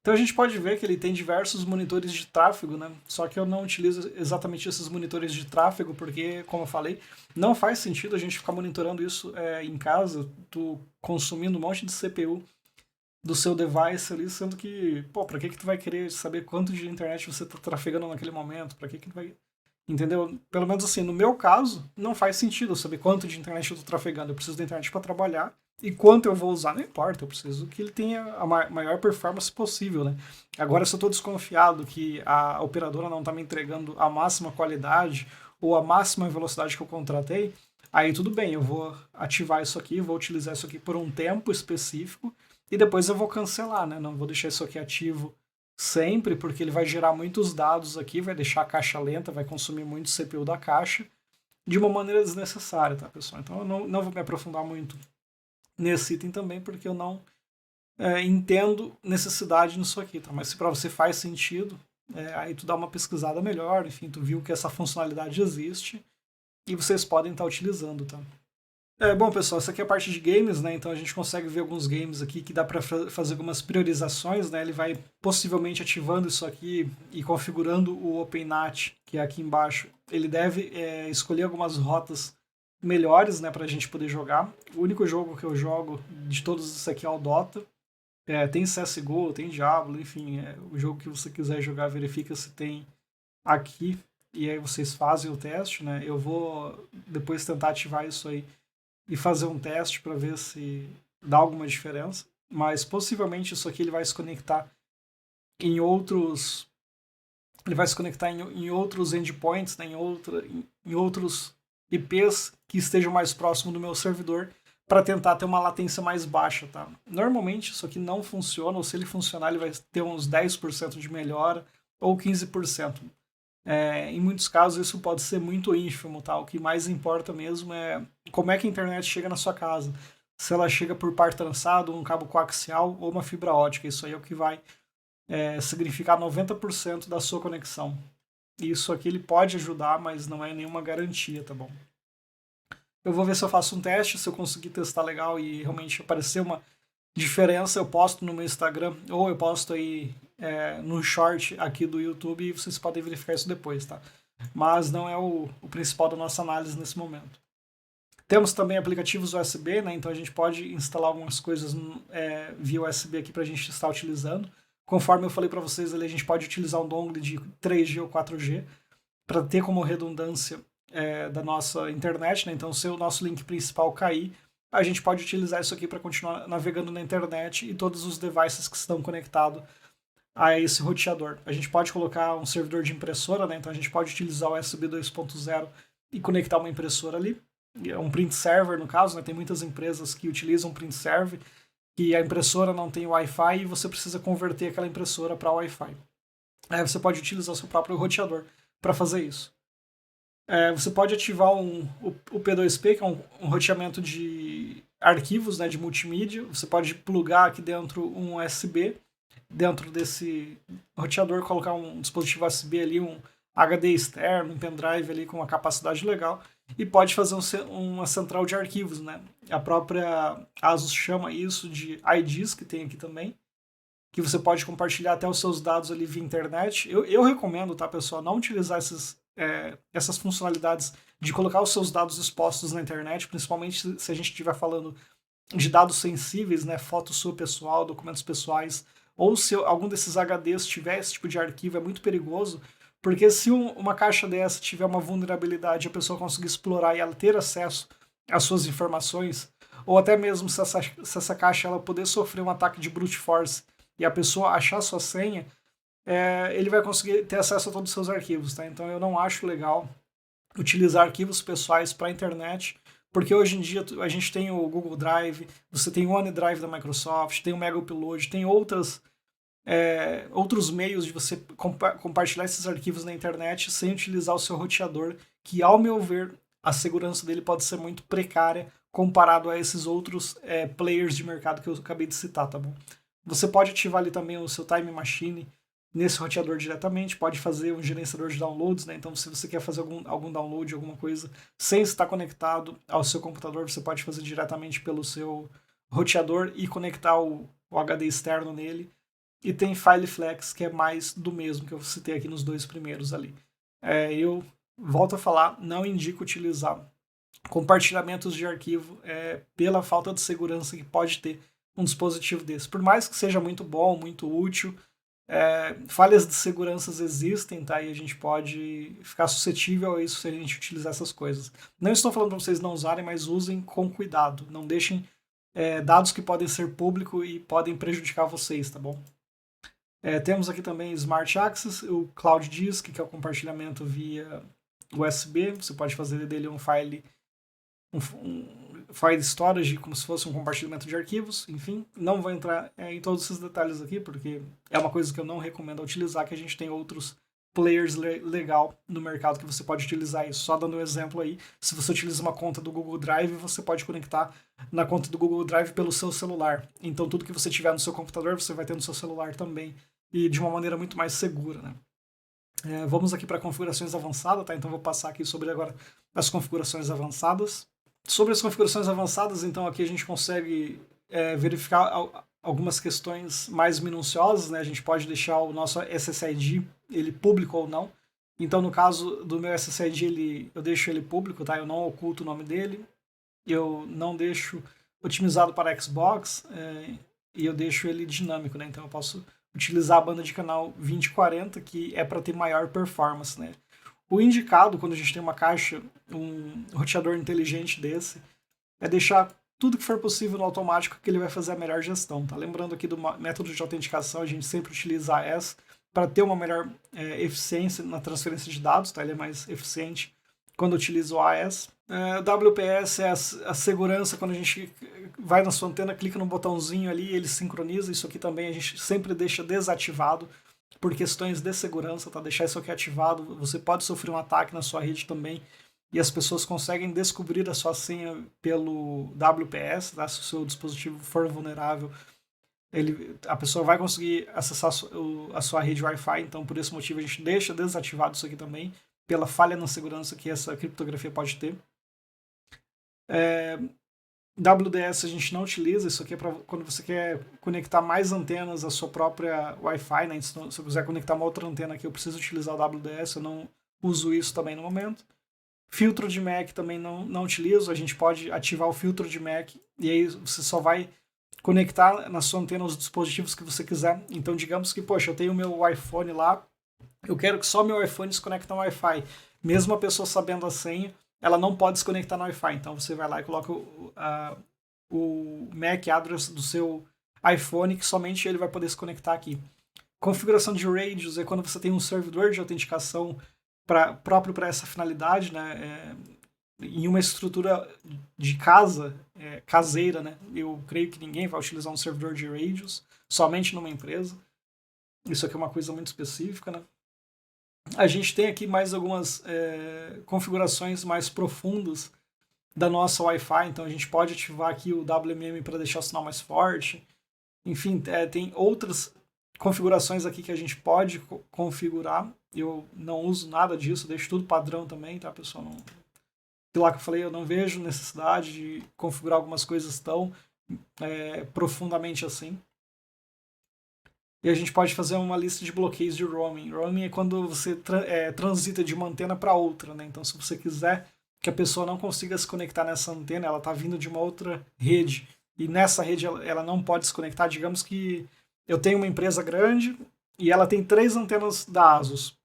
Então a gente pode ver que ele tem diversos monitores de tráfego, né? Só que eu não utilizo exatamente esses monitores de tráfego porque, como eu falei, não faz sentido a gente ficar monitorando isso em casa, tu consumindo um monte de CPU do seu device ali, sendo que, pô, pra que tu vai querer saber quanto de internet você tá trafegando naquele momento? Pra que tu vai... Entendeu? Pelo menos assim, no meu caso, não faz sentido eu saber quanto de internet eu tô trafegando. Eu preciso da internet para trabalhar e quanto eu vou usar, não importa. Eu preciso que ele tenha a maior performance possível, né? Agora, se eu tô desconfiado que a operadora não tá me entregando a máxima qualidade ou a máxima velocidade que eu contratei, aí tudo bem, eu vou ativar isso aqui, vou utilizar isso aqui por um tempo específico e depois eu vou cancelar, né? Não vou deixar isso aqui ativo sempre, porque ele vai gerar muitos dados aqui, vai deixar a caixa lenta, vai consumir muito CPU da caixa de uma maneira desnecessária, tá, pessoal? Então eu não vou me aprofundar muito nesse item também, porque eu não entendo necessidade nisso aqui, tá? Mas se para você faz sentido, aí tu dá uma pesquisada melhor, enfim, tu viu que essa funcionalidade existe e vocês podem estar utilizando, tá? Bom, pessoal, essa aqui é a parte de games, né? Então a gente consegue ver alguns games aqui que dá para fazer algumas priorizações, né? Ele vai possivelmente ativando isso aqui e configurando o OpenNAT, que é aqui embaixo. Ele deve escolher algumas rotas melhores, né, para a gente poder jogar. O único jogo que eu jogo de todos isso aqui é o Dota. Tem CSGO, tem Diablo, enfim, o jogo que você quiser jogar, verifica se tem aqui e aí vocês fazem o teste, né? Eu vou depois tentar ativar isso aí e fazer um teste para ver se dá alguma diferença, mas possivelmente isso aqui ele vai se conectar em outros outros endpoints, né, em outros IPs que estejam mais próximo do meu servidor para tentar ter uma latência mais baixa, tá? Normalmente isso aqui não funciona, ou se ele funcionar ele vai ter uns 10% de melhora ou 15%. Em muitos casos isso pode ser muito ínfimo, tá? O que mais importa mesmo é como é que a internet chega na sua casa. Se ela chega por par trançado, um cabo coaxial ou uma fibra ótica. Isso aí é o que vai significar 90% da sua conexão. Isso aqui ele pode ajudar, mas não é nenhuma garantia, tá bom? Eu vou ver se eu faço um teste, se eu conseguir testar legal e realmente aparecer uma diferença, eu posto no meu Instagram ou eu posto aí no short aqui do YouTube e vocês podem verificar isso depois, tá? Mas não é o principal da nossa análise nesse momento. Temos também aplicativos USB, né? Então a gente pode instalar algumas coisas via USB aqui para a gente estar utilizando. Conforme eu falei para vocês ali, a gente pode utilizar um dongle de 3G ou 4G para ter como redundância da nossa internet, né? Então se o nosso link principal cair, a gente pode utilizar isso aqui para continuar navegando na internet e todos os devices que estão conectados a esse roteador. A gente pode colocar um servidor de impressora, né? Então a gente pode utilizar o USB 2.0 e conectar uma impressora ali. Um print server, no caso, né? Tem muitas empresas que utilizam print server, que a impressora não tem Wi-Fi e você precisa converter aquela impressora para Wi-Fi. Aí você pode utilizar o seu próprio roteador para fazer isso. Você pode ativar o P2P, que é um roteamento de arquivos, né, de multimídia. Você pode plugar aqui dentro um USB, dentro desse roteador, colocar um dispositivo USB ali, um HD externo, um pendrive ali com uma capacidade legal, e pode fazer uma central de arquivos, né? A própria Asus chama isso de IDs, que tem aqui também, que você pode compartilhar até os seus dados ali via internet. Eu recomendo, tá, pessoal, não utilizar essas funcionalidades de colocar os seus dados expostos na internet, principalmente se a gente estiver falando de dados sensíveis, né, foto sua pessoal, documentos pessoais, ou se algum desses HDs tiver esse tipo de arquivo, é muito perigoso, porque se uma caixa dessa tiver uma vulnerabilidade, a pessoa conseguir explorar e ela ter acesso às suas informações, ou até mesmo se essa caixa ela poder sofrer um ataque de brute force e a pessoa achar sua senha, ele vai conseguir ter acesso a todos os seus arquivos, tá? Então eu não acho legal utilizar arquivos pessoais para a internet, porque hoje em dia a gente tem o Google Drive, você tem o OneDrive da Microsoft, tem o Mega Upload, tem outros meios de você compartilhar esses arquivos na internet sem utilizar o seu roteador, que ao meu ver a segurança dele pode ser muito precária comparado a esses outros players de mercado que eu acabei de citar, tá bom? Você pode ativar ali também o seu Time Machine nesse roteador diretamente, pode fazer um gerenciador de downloads, né? Então se você quer fazer algum download, alguma coisa, sem estar conectado ao seu computador, você pode fazer diretamente pelo seu roteador e conectar o HD externo nele. E tem FileFlex, que é mais do mesmo que eu citei aqui nos dois primeiros ali. Eu volto a falar, não indico utilizar compartilhamentos de arquivo pela falta de segurança que pode ter um dispositivo desse. Por mais que seja muito bom, muito útil, falhas de segurança existem, tá? E a gente pode ficar suscetível a isso se a gente utilizar essas coisas. Não estou falando para vocês não usarem, mas usem com cuidado. Não deixem dados que podem ser públicos e podem prejudicar vocês, tá bom? Temos aqui também Smart Access, o Cloud Disk, que é o compartilhamento via USB. Você pode fazer dele um file storage, como se fosse um compartilhamento de arquivos. Enfim, não vou entrar em todos esses detalhes aqui, porque é uma coisa que eu não recomendo utilizar, que a gente tem outros players legal no mercado que você pode utilizar isso. Só dando um exemplo aí, se você utiliza uma conta do Google Drive, você pode conectar na conta do Google Drive pelo seu celular. Então tudo que você tiver no seu computador, você vai ter no seu celular também, e de uma maneira muito mais segura, né? Vamos aqui para configurações avançadas, tá? Então vou passar aqui sobre agora as configurações avançadas. Sobre as configurações avançadas, então aqui a gente consegue verificar algumas questões mais minuciosas, né? A gente pode deixar o nosso SSID ele público ou não. Então no caso do meu SSID eu deixo ele público, tá? Eu não oculto o nome dele, eu não deixo otimizado para Xbox e eu deixo ele dinâmico, né? Então eu posso utilizar a banda de canal 2040, que é para ter maior performance, né? O indicado, quando a gente tem uma caixa, um roteador inteligente desse, é deixar tudo que for possível no automático, que ele vai fazer a melhor gestão, tá? Lembrando aqui do método de autenticação, a gente sempre utiliza AES para ter uma melhor eficiência na transferência de dados, tá? Ele é mais eficiente quando utiliza o AES. WPS é a segurança, quando a gente vai na sua antena, clica no botãozinho ali, ele sincroniza. Isso aqui também a gente sempre deixa desativado por questões de segurança, tá? Deixar isso aqui ativado, você pode sofrer um ataque na sua rede também, e as pessoas conseguem descobrir a sua senha pelo WPS, tá? Se o seu dispositivo for vulnerável, a pessoa vai conseguir acessar a sua rede Wi-Fi, então por esse motivo a gente deixa desativado isso aqui também, pela falha na segurança que essa criptografia pode ter. WDS a gente não utiliza, isso aqui é para quando você quer conectar mais antenas à sua própria Wi-Fi, né? Se eu quiser conectar uma outra antena aqui, eu preciso utilizar o WDS, eu não uso isso também no momento. Filtro de MAC também não utilizo, a gente pode ativar o filtro de MAC e aí você só vai conectar na sua antena os dispositivos que você quiser. Então digamos que, poxa, eu tenho o meu iPhone lá, eu quero que só meu iPhone se conecte ao Wi-Fi. Mesmo a pessoa sabendo a senha, ela não pode se conectar no Wi-Fi. Então você vai lá e coloca o MAC address do seu iPhone, que somente ele vai poder se conectar aqui. Configuração de radius é quando você tem um servidor de autenticação próprio para essa finalidade, né? Em uma estrutura de casa, caseira, né? Eu creio que ninguém vai utilizar um servidor de radius, somente numa empresa. Isso aqui é uma coisa muito específica, né? A gente tem aqui mais algumas configurações mais profundas da nossa Wi-Fi, então a gente pode ativar aqui o WMM para deixar o sinal mais forte. Enfim, tem outras configurações aqui que a gente pode configurar. Eu não uso nada disso, deixo tudo padrão também, tá, pessoal? Lá que eu falei, eu não vejo necessidade de configurar algumas coisas tão profundamente assim. E a gente pode fazer uma lista de bloqueios de roaming. Roaming é quando você transita de uma antena para outra, né? Então, se você quiser que a pessoa não consiga se conectar nessa antena, ela está vindo de uma outra rede, e nessa rede ela não pode se conectar. Digamos que eu tenho uma empresa grande e ela tem 3 antenas da ASUS.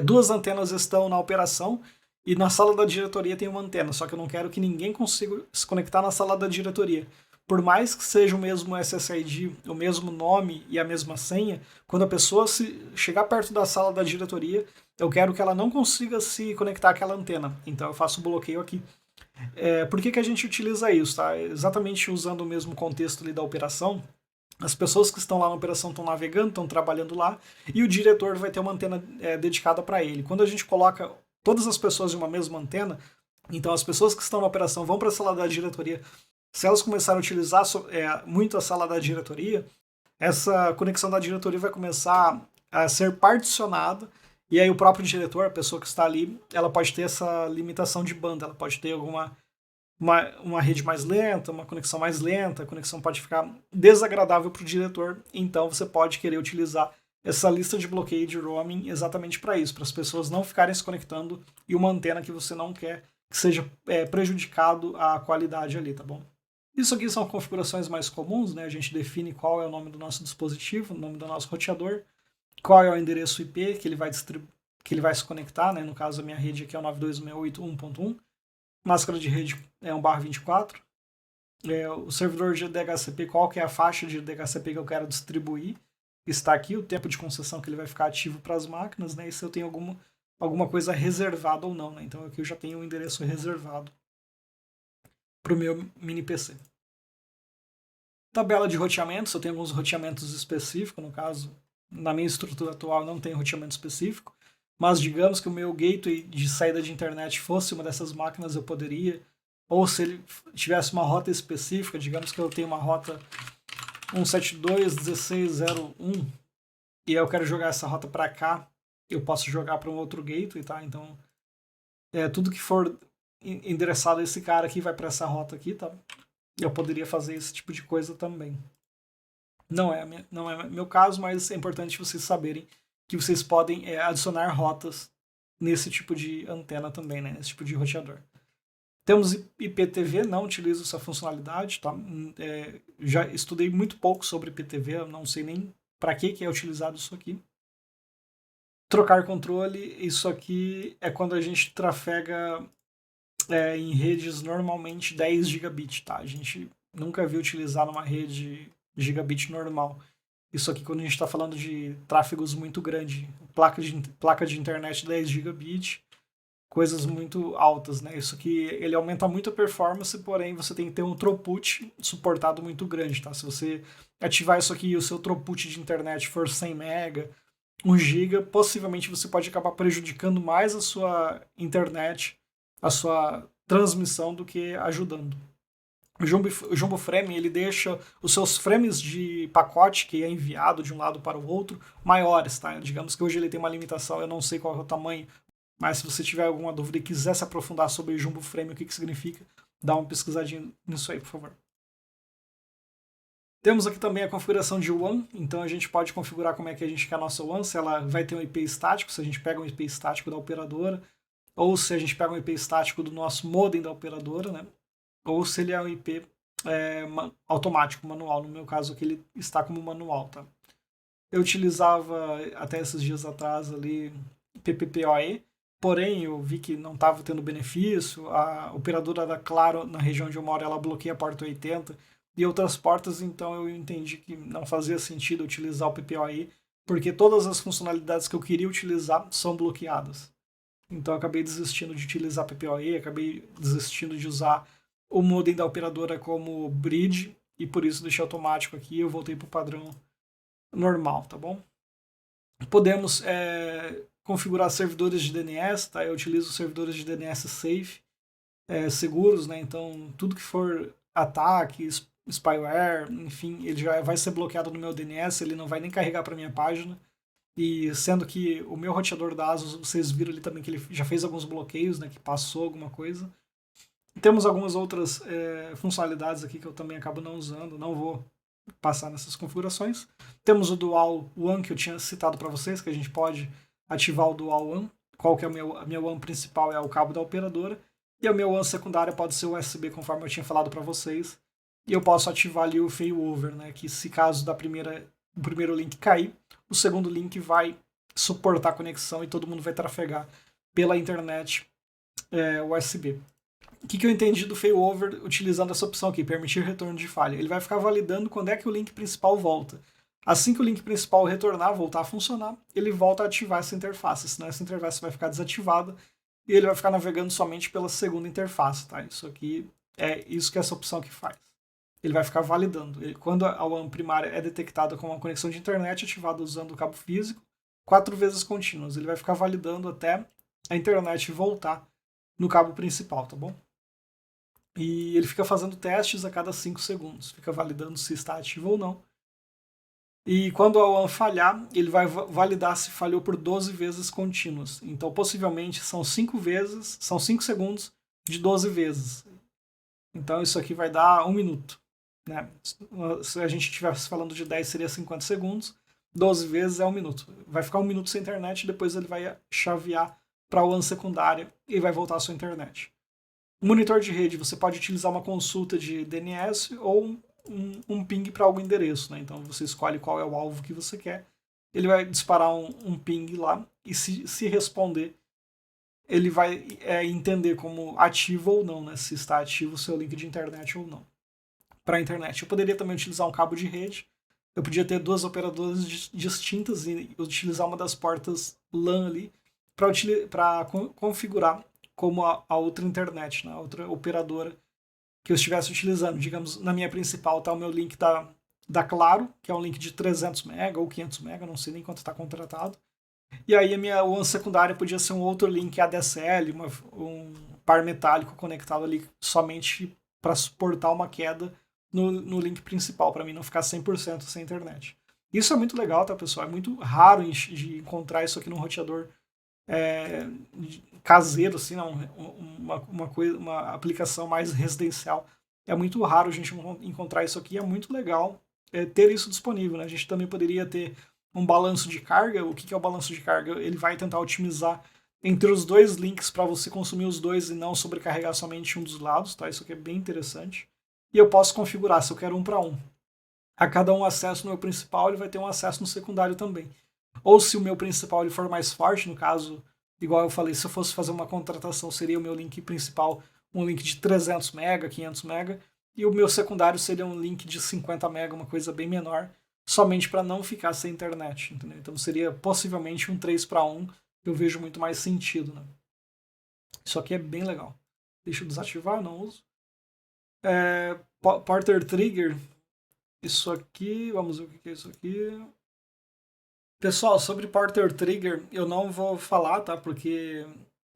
2 antenas estão na operação e na sala da diretoria tem uma antena, só que eu não quero que ninguém consiga se conectar na sala da diretoria. Por mais que seja o mesmo SSID, o mesmo nome e a mesma senha, quando a pessoa se chegar perto da sala da diretoria, eu quero que ela não consiga se conectar àquela antena. Então eu faço o bloqueio aqui. Por que a gente utiliza isso? Tá? Exatamente usando o mesmo contexto ali da operação. As pessoas que estão lá na operação estão navegando, estão trabalhando lá, e o diretor vai ter uma antena dedicada para ele. Quando a gente coloca todas as pessoas em uma mesma antena, então as pessoas que estão na operação vão para a sala da diretoria. Se elas começarem a utilizar muito a sala da diretoria, essa conexão da diretoria vai começar a ser particionada, e aí o próprio diretor, a pessoa que está ali, ela pode ter essa limitação de banda, ela pode ter uma rede mais lenta, uma conexão mais lenta, a conexão pode ficar desagradável para o diretor, então você pode querer utilizar essa lista de bloqueio de roaming exatamente para isso, para as pessoas não ficarem se conectando e uma antena que você não quer que seja prejudicado a qualidade ali, tá bom? Isso aqui são configurações mais comuns, né? A gente define qual é o nome do nosso dispositivo, o nome do nosso roteador, qual é o endereço IP que ele vai se conectar, né? No caso, a minha rede aqui é o 92.168.1.1. Máscara de rede é 1/24. O servidor de DHCP, qual que é a faixa de DHCP que eu quero distribuir, está aqui, o tempo de concessão que ele vai ficar ativo para as máquinas, né? E se eu tenho alguma coisa reservada ou não, né? Então aqui eu já tenho um endereço reservado para o meu mini PC. Tabela de roteamentos, eu tenho alguns roteamentos específicos, no caso, na minha estrutura atual não tem roteamento específico, mas digamos que o meu gateway de saída de internet fosse uma dessas máquinas, eu poderia, ou se ele tivesse uma rota específica, digamos que eu tenho uma rota 172.16.0.1 e eu quero jogar essa rota para cá, eu posso jogar para um outro gateway, tá? Então, tudo que for endereçado a esse cara aqui vai para essa rota aqui, tá? Eu poderia fazer esse tipo de coisa também. Não é meu caso, mas é importante vocês saberem que vocês podem adicionar rotas nesse tipo de antena também, né? Nesse tipo de roteador. Temos IPTV, não utilizo essa funcionalidade, tá? Já estudei muito pouco sobre IPTV, eu não sei nem para que é utilizado isso aqui. Trocar controle, isso aqui é quando a gente trafega em redes normalmente 10 gigabit, tá? A gente nunca viu utilizar numa rede gigabit normal. Isso aqui quando a gente está falando de tráfegos muito grandes, placa de internet 10 gigabit, coisas muito altas, né? Isso aqui ele aumenta muito a performance, porém você tem que ter um throughput suportado muito grande, tá? Se você ativar isso aqui e o seu throughput de internet for 100 MB, 1 GB, possivelmente você pode acabar prejudicando mais a sua internet, a sua transmissão do que ajudando. O Jumbo Frame ele deixa os seus frames de pacote que é enviado de um lado para o outro maiores, tá? Digamos que hoje ele tem uma limitação, eu não sei qual é o tamanho, mas se você tiver alguma dúvida e quiser se aprofundar sobre Jumbo Frame, o que significa, dá uma pesquisadinha nisso aí, por favor. Temos aqui também a configuração de WAN, então a gente pode configurar como é que a gente quer a nossa WAN, se ela vai ter um IP estático, se a gente pega um IP estático da operadora, ou se a gente pega um IP estático do nosso modem da operadora, né? Ou se ele é um IP automático, manual. No meu caso aqui ele está como manual, tá? Eu utilizava até esses dias atrás ali PPPoE, porém eu vi que não estava tendo benefício. A operadora da Claro, na região onde eu moro, ela bloqueia a porta 80 e outras portas, então eu entendi que não fazia sentido utilizar o PPoE, porque todas as funcionalidades que eu queria utilizar são bloqueadas. Então eu acabei desistindo de utilizar PPoE, acabei desistindo de usar o modem da operadora como bridge, e por isso deixei automático aqui e eu voltei para o padrão normal, tá bom? Podemos configurar servidores de DNS, tá? Eu utilizo servidores de DNS safe, seguros, né? Então tudo que for ataque, spyware, enfim, ele já vai ser bloqueado no meu DNS, ele não vai nem carregar para minha página. E sendo que o meu roteador da ASUS, vocês viram ali também que ele já fez alguns bloqueios, né? Que passou alguma coisa. Temos algumas outras funcionalidades aqui que eu também acabo não usando, não vou passar nessas configurações. Temos o Dual WAN que eu tinha citado para vocês, que a gente pode ativar o Dual WAN. Qual que é a minha WAN principal? É o cabo da operadora. E o meu WAN secundário pode ser USB, conforme eu tinha falado para vocês. E eu posso ativar ali o failover, né? Que se caso o primeiro link cair, o segundo link vai suportar a conexão e todo mundo vai trafegar pela internet USB. O que eu entendi do failover utilizando essa opção aqui, permitir retorno de falha? Ele vai ficar validando quando é que o link principal volta. Assim que o link principal retornar, voltar a funcionar, ele volta a ativar essa interface, senão essa interface vai ficar desativada e ele vai ficar navegando somente pela segunda interface, tá? Isso aqui é isso que essa opção aqui faz. Ele vai ficar validando. Quando a WAN primária é detectada com uma conexão de internet ativada usando o cabo físico, 4 vezes contínuas. Ele vai ficar validando até a internet voltar no cabo principal, tá bom? E ele fica fazendo testes a cada 5 segundos, fica validando se está ativo ou não. E quando a WAN falhar, ele vai validar se falhou por 12 vezes contínuas. Então, possivelmente, são 5 segundos de 12 vezes. Então, isso aqui vai dar 1 minuto. Né? Se a gente estivesse falando de 10, seria 50 segundos. 12 vezes é 1 minuto. Vai ficar 1 minuto sem internet, depois ele vai chavear para a WAN secundária e vai voltar à sua internet. Monitor de rede, você pode utilizar uma consulta de DNS ou um ping para algum endereço, né? Então você escolhe qual é o alvo que você quer. Ele vai disparar um ping lá e se responder, ele vai entender como ativo ou não, né? Se está ativo o seu link de internet ou não. Para a internet. Eu poderia também utilizar um cabo de rede. Eu podia ter 2 operadoras distintas e utilizar uma das portas LAN ali para configurar como a outra internet, né? A outra operadora que eu estivesse utilizando. Digamos, na minha principal está o meu link da Claro, que é um link de 300 MB ou 500 MB, não sei nem quanto está contratado. E aí a minha WAN secundária podia ser um outro link ADSL, um par metálico conectado ali somente para suportar uma queda no link principal, para mim não ficar 100% sem internet. Isso é muito legal, tá, pessoal? É muito raro de encontrar isso aqui num roteador caseiro, assim, não, uma aplicação mais residencial. É muito raro a gente encontrar isso aqui, é muito legal ter isso disponível. Né? A gente também poderia ter um balanço de carga. O que é o balanço de carga? Ele vai tentar otimizar entre os dois links para você consumir os dois e não sobrecarregar somente um dos lados. Tá? Isso aqui é bem interessante. E eu posso configurar se eu quero 1 para 1. A cada um acesso no meu principal, ele vai ter um acesso no secundário também. Ou se o meu principal ele for mais forte, no caso, igual eu falei, se eu fosse fazer uma contratação, seria o meu link principal um link de 300 MB, 500 MB, e o meu secundário seria um link de 50 MB, uma coisa bem menor, somente para não ficar sem internet. Entendeu? Então seria possivelmente um 3 para 1, eu vejo muito mais sentido. Né? Isso aqui é bem legal. Deixa eu desativar, não uso. Porter Trigger, isso aqui, vamos ver o que é isso aqui. Pessoal, sobre Porter Trigger, eu não vou falar, tá? Porque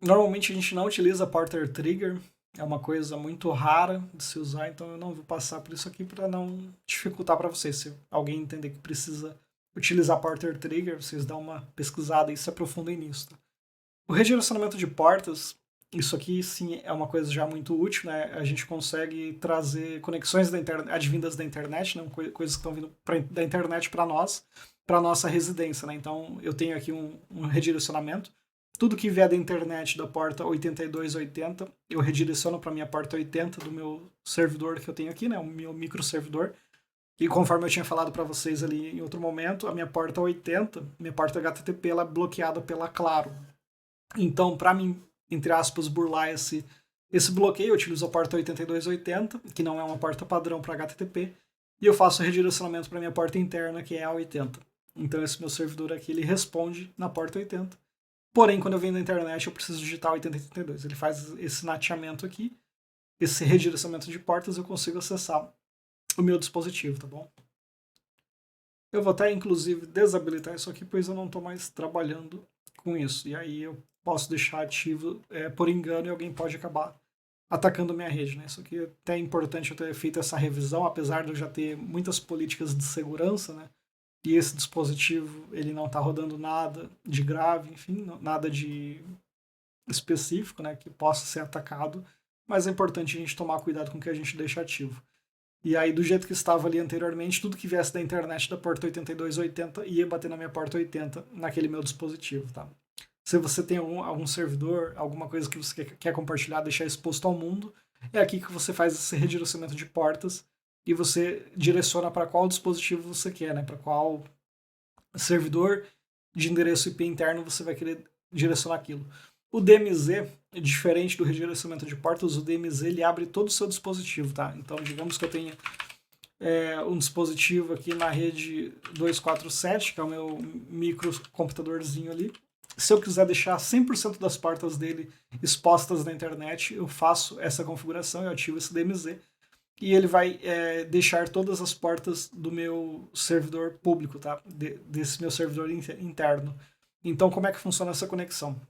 normalmente a gente não utiliza Porter Trigger, é uma coisa muito rara de se usar, então eu não vou passar por isso aqui para não dificultar para vocês. Se alguém entender que precisa utilizar Porter Trigger, vocês dão uma pesquisada e se aprofundem nisso. Tá? O redirecionamento de portas, isso aqui sim é uma coisa já muito útil, né? A gente consegue trazer conexões advindas da internet, né? Coisas que estão vindo da internet para nós, para nossa residência, né? Então eu tenho aqui um redirecionamento. Tudo que vier da internet da porta 8280, eu redireciono para minha porta 80 do meu servidor que eu tenho aqui, né? O meu microservidor. E conforme eu tinha falado para vocês ali em outro momento, a minha porta 80, minha porta HTTP, ela é bloqueada pela Claro. Então, para mim, entre aspas, burlar esse bloqueio, eu utilizo a porta 8280, que não é uma porta padrão para HTTP, e eu faço o redirecionamento para minha porta interna, que é a 80. Então, esse meu servidor aqui, ele responde na porta 80. Porém, quando eu venho da internet, eu preciso digitar 8082. Ele faz esse nateamento aqui, esse redirecionamento de portas, eu consigo acessar o meu dispositivo, tá bom? Eu vou até, inclusive, desabilitar isso aqui, pois eu não estou mais trabalhando com isso. E aí eu posso deixar ativo por engano e alguém pode acabar atacando minha rede. Né? Isso aqui é até importante eu ter feito essa revisão, apesar de eu já ter muitas políticas de segurança, né? E esse dispositivo ele não está rodando nada de grave, enfim, nada de específico, né, que possa ser atacado, mas é importante a gente tomar cuidado com o que a gente deixa ativo. E aí, do jeito que estava ali anteriormente, tudo que viesse da internet da porta 8280 ia bater na minha porta 80 naquele meu dispositivo, tá? Se você tem algum servidor, alguma coisa que você quer compartilhar, deixar exposto ao mundo, é aqui que você faz esse redirecionamento de portas e você direciona para qual dispositivo você quer, né? Para qual servidor de endereço IP interno você vai querer direcionar aquilo. O DMZ, diferente do redirecionamento de portas, o DMZ ele abre todo o seu dispositivo, tá? Então, digamos que eu tenha um dispositivo aqui na rede 247, que é o meu microcomputadorzinho ali. Se eu quiser deixar 100% das portas dele expostas na internet, eu faço essa configuração, eu ativo esse DMZ, e ele vai deixar todas as portas do meu servidor público, tá? Desse meu servidor interno. Então, como é que funciona essa conexão?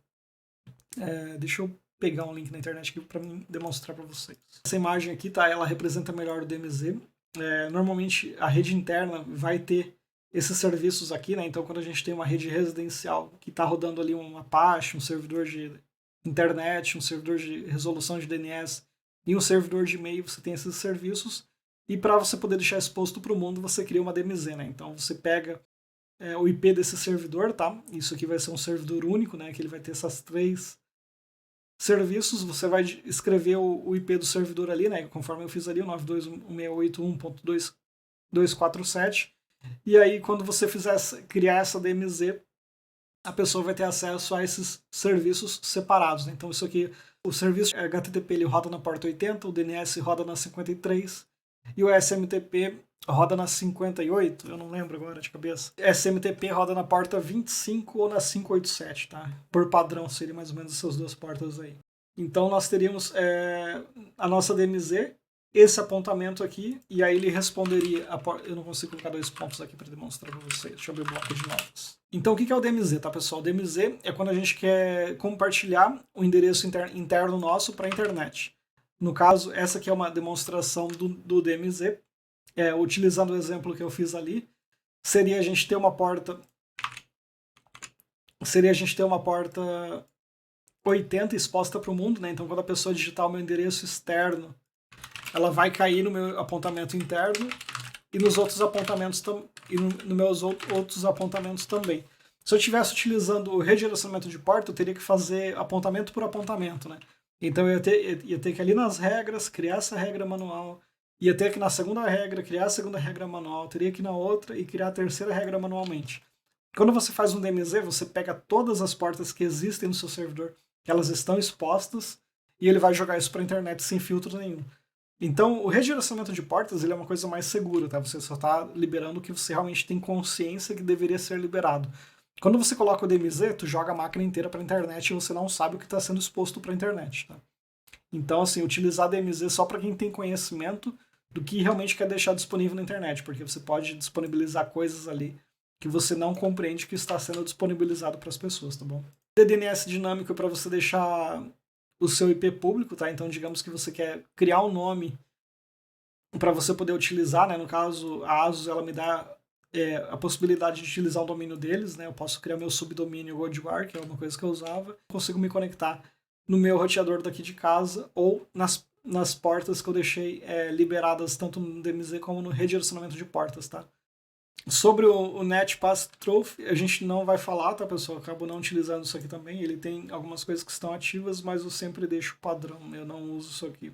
Deixa eu pegar um link na internet aqui para demonstrar para vocês. Essa imagem aqui, tá? Ela representa melhor o DMZ. Normalmente, a rede interna vai ter esses serviços aqui, né? Então, quando a gente tem uma rede residencial que está rodando ali um Apache, um servidor de internet, um servidor de resolução de DNS e um servidor de e-mail, você tem esses serviços. E para você poder deixar exposto para o mundo, você cria uma DMZ, né? Então, você pega o IP desse servidor, tá? Isso aqui vai ser um servidor único, né? Que ele vai ter essas 3 serviços, você vai escrever o IP do servidor ali, né? Conforme eu fiz ali, o 92.168.1.247. E aí, quando você criar essa DMZ, a pessoa vai ter acesso a esses serviços separados, né? Então, isso aqui, o serviço HTTP ele roda na porta 80, o DNS roda na 53 e o SMTP roda na 58, eu não lembro agora de cabeça. SMTP roda na porta 25 ou na 587, tá? Por padrão, seria mais ou menos essas 2 portas aí. Então, nós teríamos a nossa DMZ, esse apontamento aqui, e aí ele responderia... Eu não consigo colocar 2 pontos aqui para demonstrar para vocês. Deixa eu abrir o bloco de notas. Então, o que é o DMZ, tá, pessoal? O DMZ é quando a gente quer compartilhar o endereço interno nosso para a internet. No caso, essa aqui é uma demonstração do DMZ. Utilizando o exemplo que eu fiz ali, seria a gente ter uma porta 80 exposta para o mundo, né? Então, quando a pessoa digitar o meu endereço externo, ela vai cair no meu apontamento interno e nos outros apontamentos nos meus outros apontamentos também. Se eu estivesse utilizando o redirecionamento de porta, eu teria que fazer apontamento por apontamento, né? Então eu ia ter que ali nas regras criar essa regra manual, ia ter que na segunda regra criar a segunda regra manual, teria que ir na outra e criar a terceira regra manualmente. Quando você faz um DMZ, você pega todas as portas que existem no seu servidor, elas estão expostas, e ele vai jogar isso para a internet sem filtro nenhum. Então, o redirecionamento de portas ele é uma coisa mais segura, tá? Você só está liberando o que você realmente tem consciência que deveria ser liberado. Quando você coloca o DMZ, tu joga a máquina inteira para a internet e você não sabe o que está sendo exposto para a internet, tá? Então, assim, utilizar DMZ só para quem tem conhecimento do que realmente quer deixar disponível na internet, porque você pode disponibilizar coisas ali que você não compreende que está sendo disponibilizado para as pessoas, tá bom? DNS dinâmico é para você deixar o seu IP público, tá? Então, digamos que você quer criar um nome para você poder utilizar, né? No caso, a ASUS ela me dá a possibilidade de utilizar o domínio deles, né? Eu posso criar meu subdomínio Goldwar, que é uma coisa que eu usava. Consigo me conectar no meu roteador daqui de casa ou nas portas que eu deixei liberadas tanto no DMZ como no redirecionamento de portas, tá? Sobre o NetPass Trophy, a gente não vai falar, tá, pessoal? Eu acabo não utilizando isso aqui também. Ele tem algumas coisas que estão ativas, mas eu sempre deixo padrão, eu não uso isso aqui.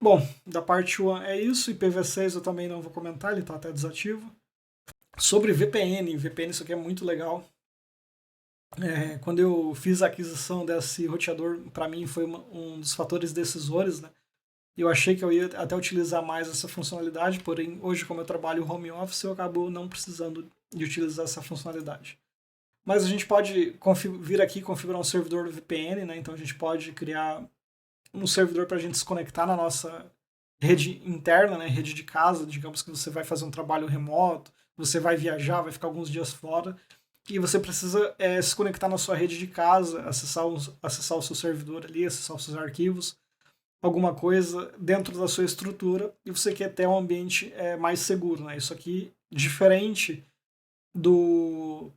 Bom, da parte 1 é isso, IPv6 eu também não vou comentar, ele está até desativo. Sobre VPN, isso aqui é muito legal. Quando eu fiz a aquisição desse roteador, para mim foi um dos fatores decisores, né? Eu achei que eu ia até utilizar mais essa funcionalidade, porém, hoje, como eu trabalho home office, eu acabo não precisando de utilizar essa funcionalidade. Mas a gente pode vir aqui e configurar um servidor VPN, né? Então a gente pode criar um servidor para a gente se conectar na nossa rede interna, né? Rede de casa, digamos que você vai fazer um trabalho remoto, você vai viajar, vai ficar alguns dias fora, e você precisa se conectar na sua rede de casa, acessar o seu servidor ali, acessar os seus arquivos, alguma coisa dentro da sua estrutura, e você quer ter um ambiente mais seguro, né? Isso aqui, diferente dos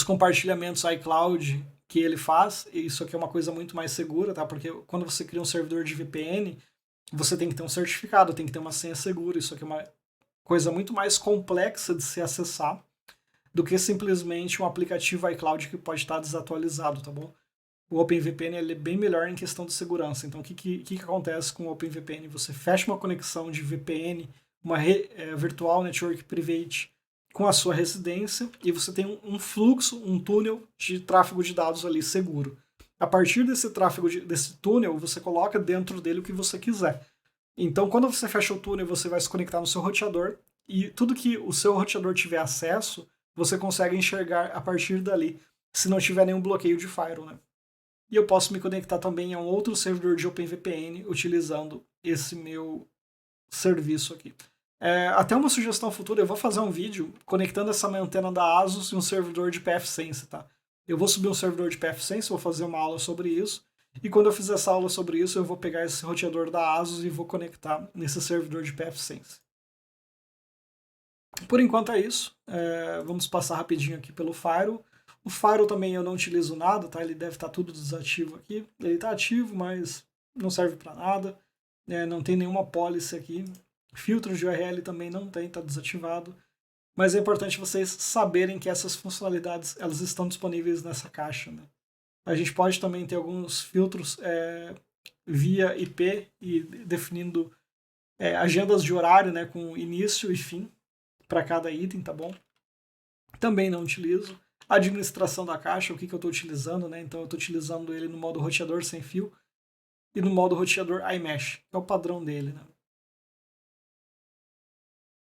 compartilhamentos iCloud que ele faz, isso aqui é uma coisa muito mais segura, tá? Porque quando você cria um servidor de VPN, você tem que ter um certificado, tem que ter uma senha segura, isso aqui é uma coisa muito mais complexa de se acessar. do que simplesmente um aplicativo iCloud que pode estar desatualizado, tá bom? O OpenVPN ele é bem melhor em questão de segurança. Então, o que acontece com o OpenVPN? Você fecha uma conexão de VPN, uma Virtual Network Private, com a sua residência, e você tem um fluxo, um túnel de tráfego de dados ali seguro. A partir desse tráfego, desse túnel, você coloca dentro dele o que você quiser. Então, quando você fecha o túnel, você vai se conectar no seu roteador, e tudo que o seu roteador tiver acesso, você consegue enxergar a partir dali, se não tiver nenhum bloqueio de firewall, né? E eu posso me conectar também a um outro servidor de OpenVPN utilizando esse meu serviço aqui. Até uma sugestão futura, eu vou fazer um vídeo conectando essa minha antena da ASUS e um servidor de pfSense, tá? Eu vou subir um servidor de pfSense, vou fazer uma aula sobre isso, e quando eu fizer essa aula sobre isso, eu vou pegar esse roteador da ASUS e vou conectar nesse servidor de pfSense. Por enquanto é isso, vamos passar rapidinho aqui pelo Firewall. O Firewall também eu não utilizo nada, tá? Ele deve estar tudo desativo aqui. Ele está ativo, mas não serve para nada. Não tem nenhuma policy aqui. Filtros de URL também não tem, está desativado. Mas é importante vocês saberem que essas funcionalidades elas estão disponíveis nessa caixa, né? A gente pode também ter alguns filtros via IP e definindo agendas de horário, né, com início e fim para cada item, tá bom? Também não utilizo. A administração da caixa, o que eu estou utilizando, né? Então eu estou utilizando ele no modo roteador sem fio e no modo roteador iMesh, que é o padrão dele, né?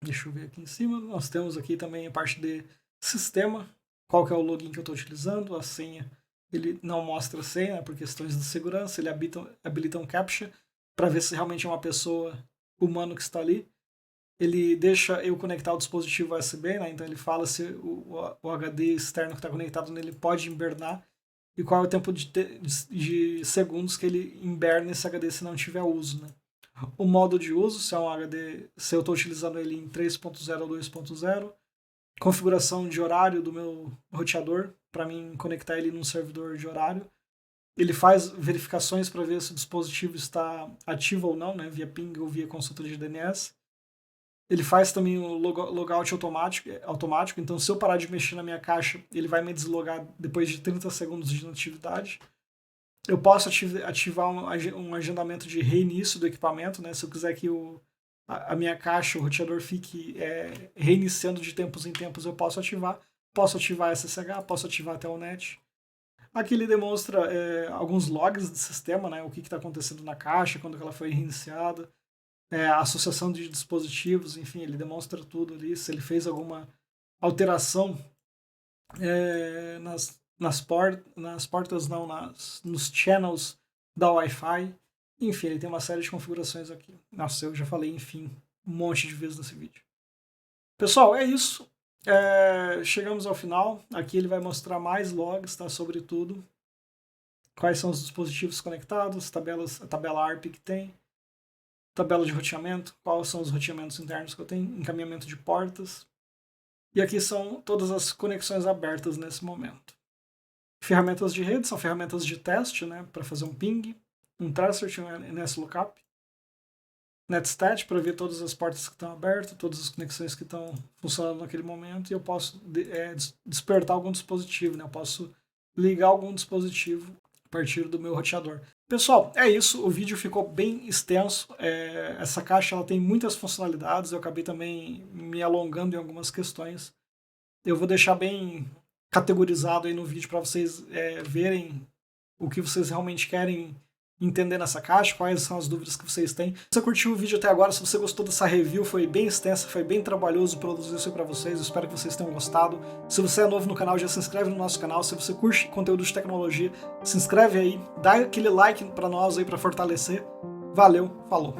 Deixa eu ver aqui em cima. Nós temos aqui também a parte de sistema, qual que é o login que eu estou utilizando, a senha. Ele não mostra a senha por questões de segurança, ele habilita um CAPTCHA para ver se realmente é uma pessoa humana que está ali. Ele deixa eu conectar o dispositivo USB, né? Então ele fala se o HD externo que está conectado nele pode hibernar e qual é o tempo de segundos que ele hiberna esse HD se não tiver uso, né? O modo de uso, se é um HD, se eu estou utilizando ele em 3.0 ou 2.0, configuração de horário do meu roteador, para mim conectar ele num servidor de horário. Ele faz verificações para ver se o dispositivo está ativo ou não, né, via ping ou via consulta de DNS. Ele faz também o logout automático, então se eu parar de mexer na minha caixa, ele vai me deslogar depois de 30 segundos de inatividade. Eu posso ativar um agendamento de reinício do equipamento, né? Se eu quiser que a minha caixa, o roteador fique reiniciando de tempos em tempos, eu posso ativar. Posso ativar SSH, posso ativar Telnet. Aqui ele demonstra alguns logs do sistema, né? O que está acontecendo na caixa, quando ela foi reiniciada, a associação de dispositivos, enfim, ele demonstra tudo ali. Se ele fez alguma alteração nas portas, não, nos channels da Wi-Fi. Enfim, ele tem uma série de configurações aqui. Nossa, eu já falei, enfim, um monte de vezes nesse vídeo. Pessoal, é isso. Chegamos ao final. Aqui ele vai mostrar mais logs, tá, sobre tudo. Quais são os dispositivos conectados, a tabela ARP que tem, tabela de roteamento, quais são os roteamentos internos que eu tenho, encaminhamento de portas. E aqui são todas as conexões abertas nesse momento. Ferramentas de rede são ferramentas de teste, né, para fazer um ping, um tracer, um NSLookup, netstat para ver todas as portas que estão abertas, todas as conexões que estão funcionando naquele momento, e eu posso despertar algum dispositivo, né, eu posso ligar algum dispositivo a partir do meu roteador. Pessoal, é isso, o vídeo ficou bem extenso, essa caixa ela tem muitas funcionalidades, eu acabei também me alongando em algumas questões. Eu vou deixar bem categorizado aí no vídeo para vocês verem o que vocês realmente querem entender nessa caixa, quais são as dúvidas que vocês têm. Se você curtiu o vídeo até agora, se você gostou dessa review, foi bem extensa, foi bem trabalhoso produzir isso para vocês, eu espero que vocês tenham gostado. Se você é novo no canal, já se inscreve no nosso canal, se você curte conteúdo de tecnologia, se inscreve aí, dá aquele like para nós aí para fortalecer. Valeu, falou!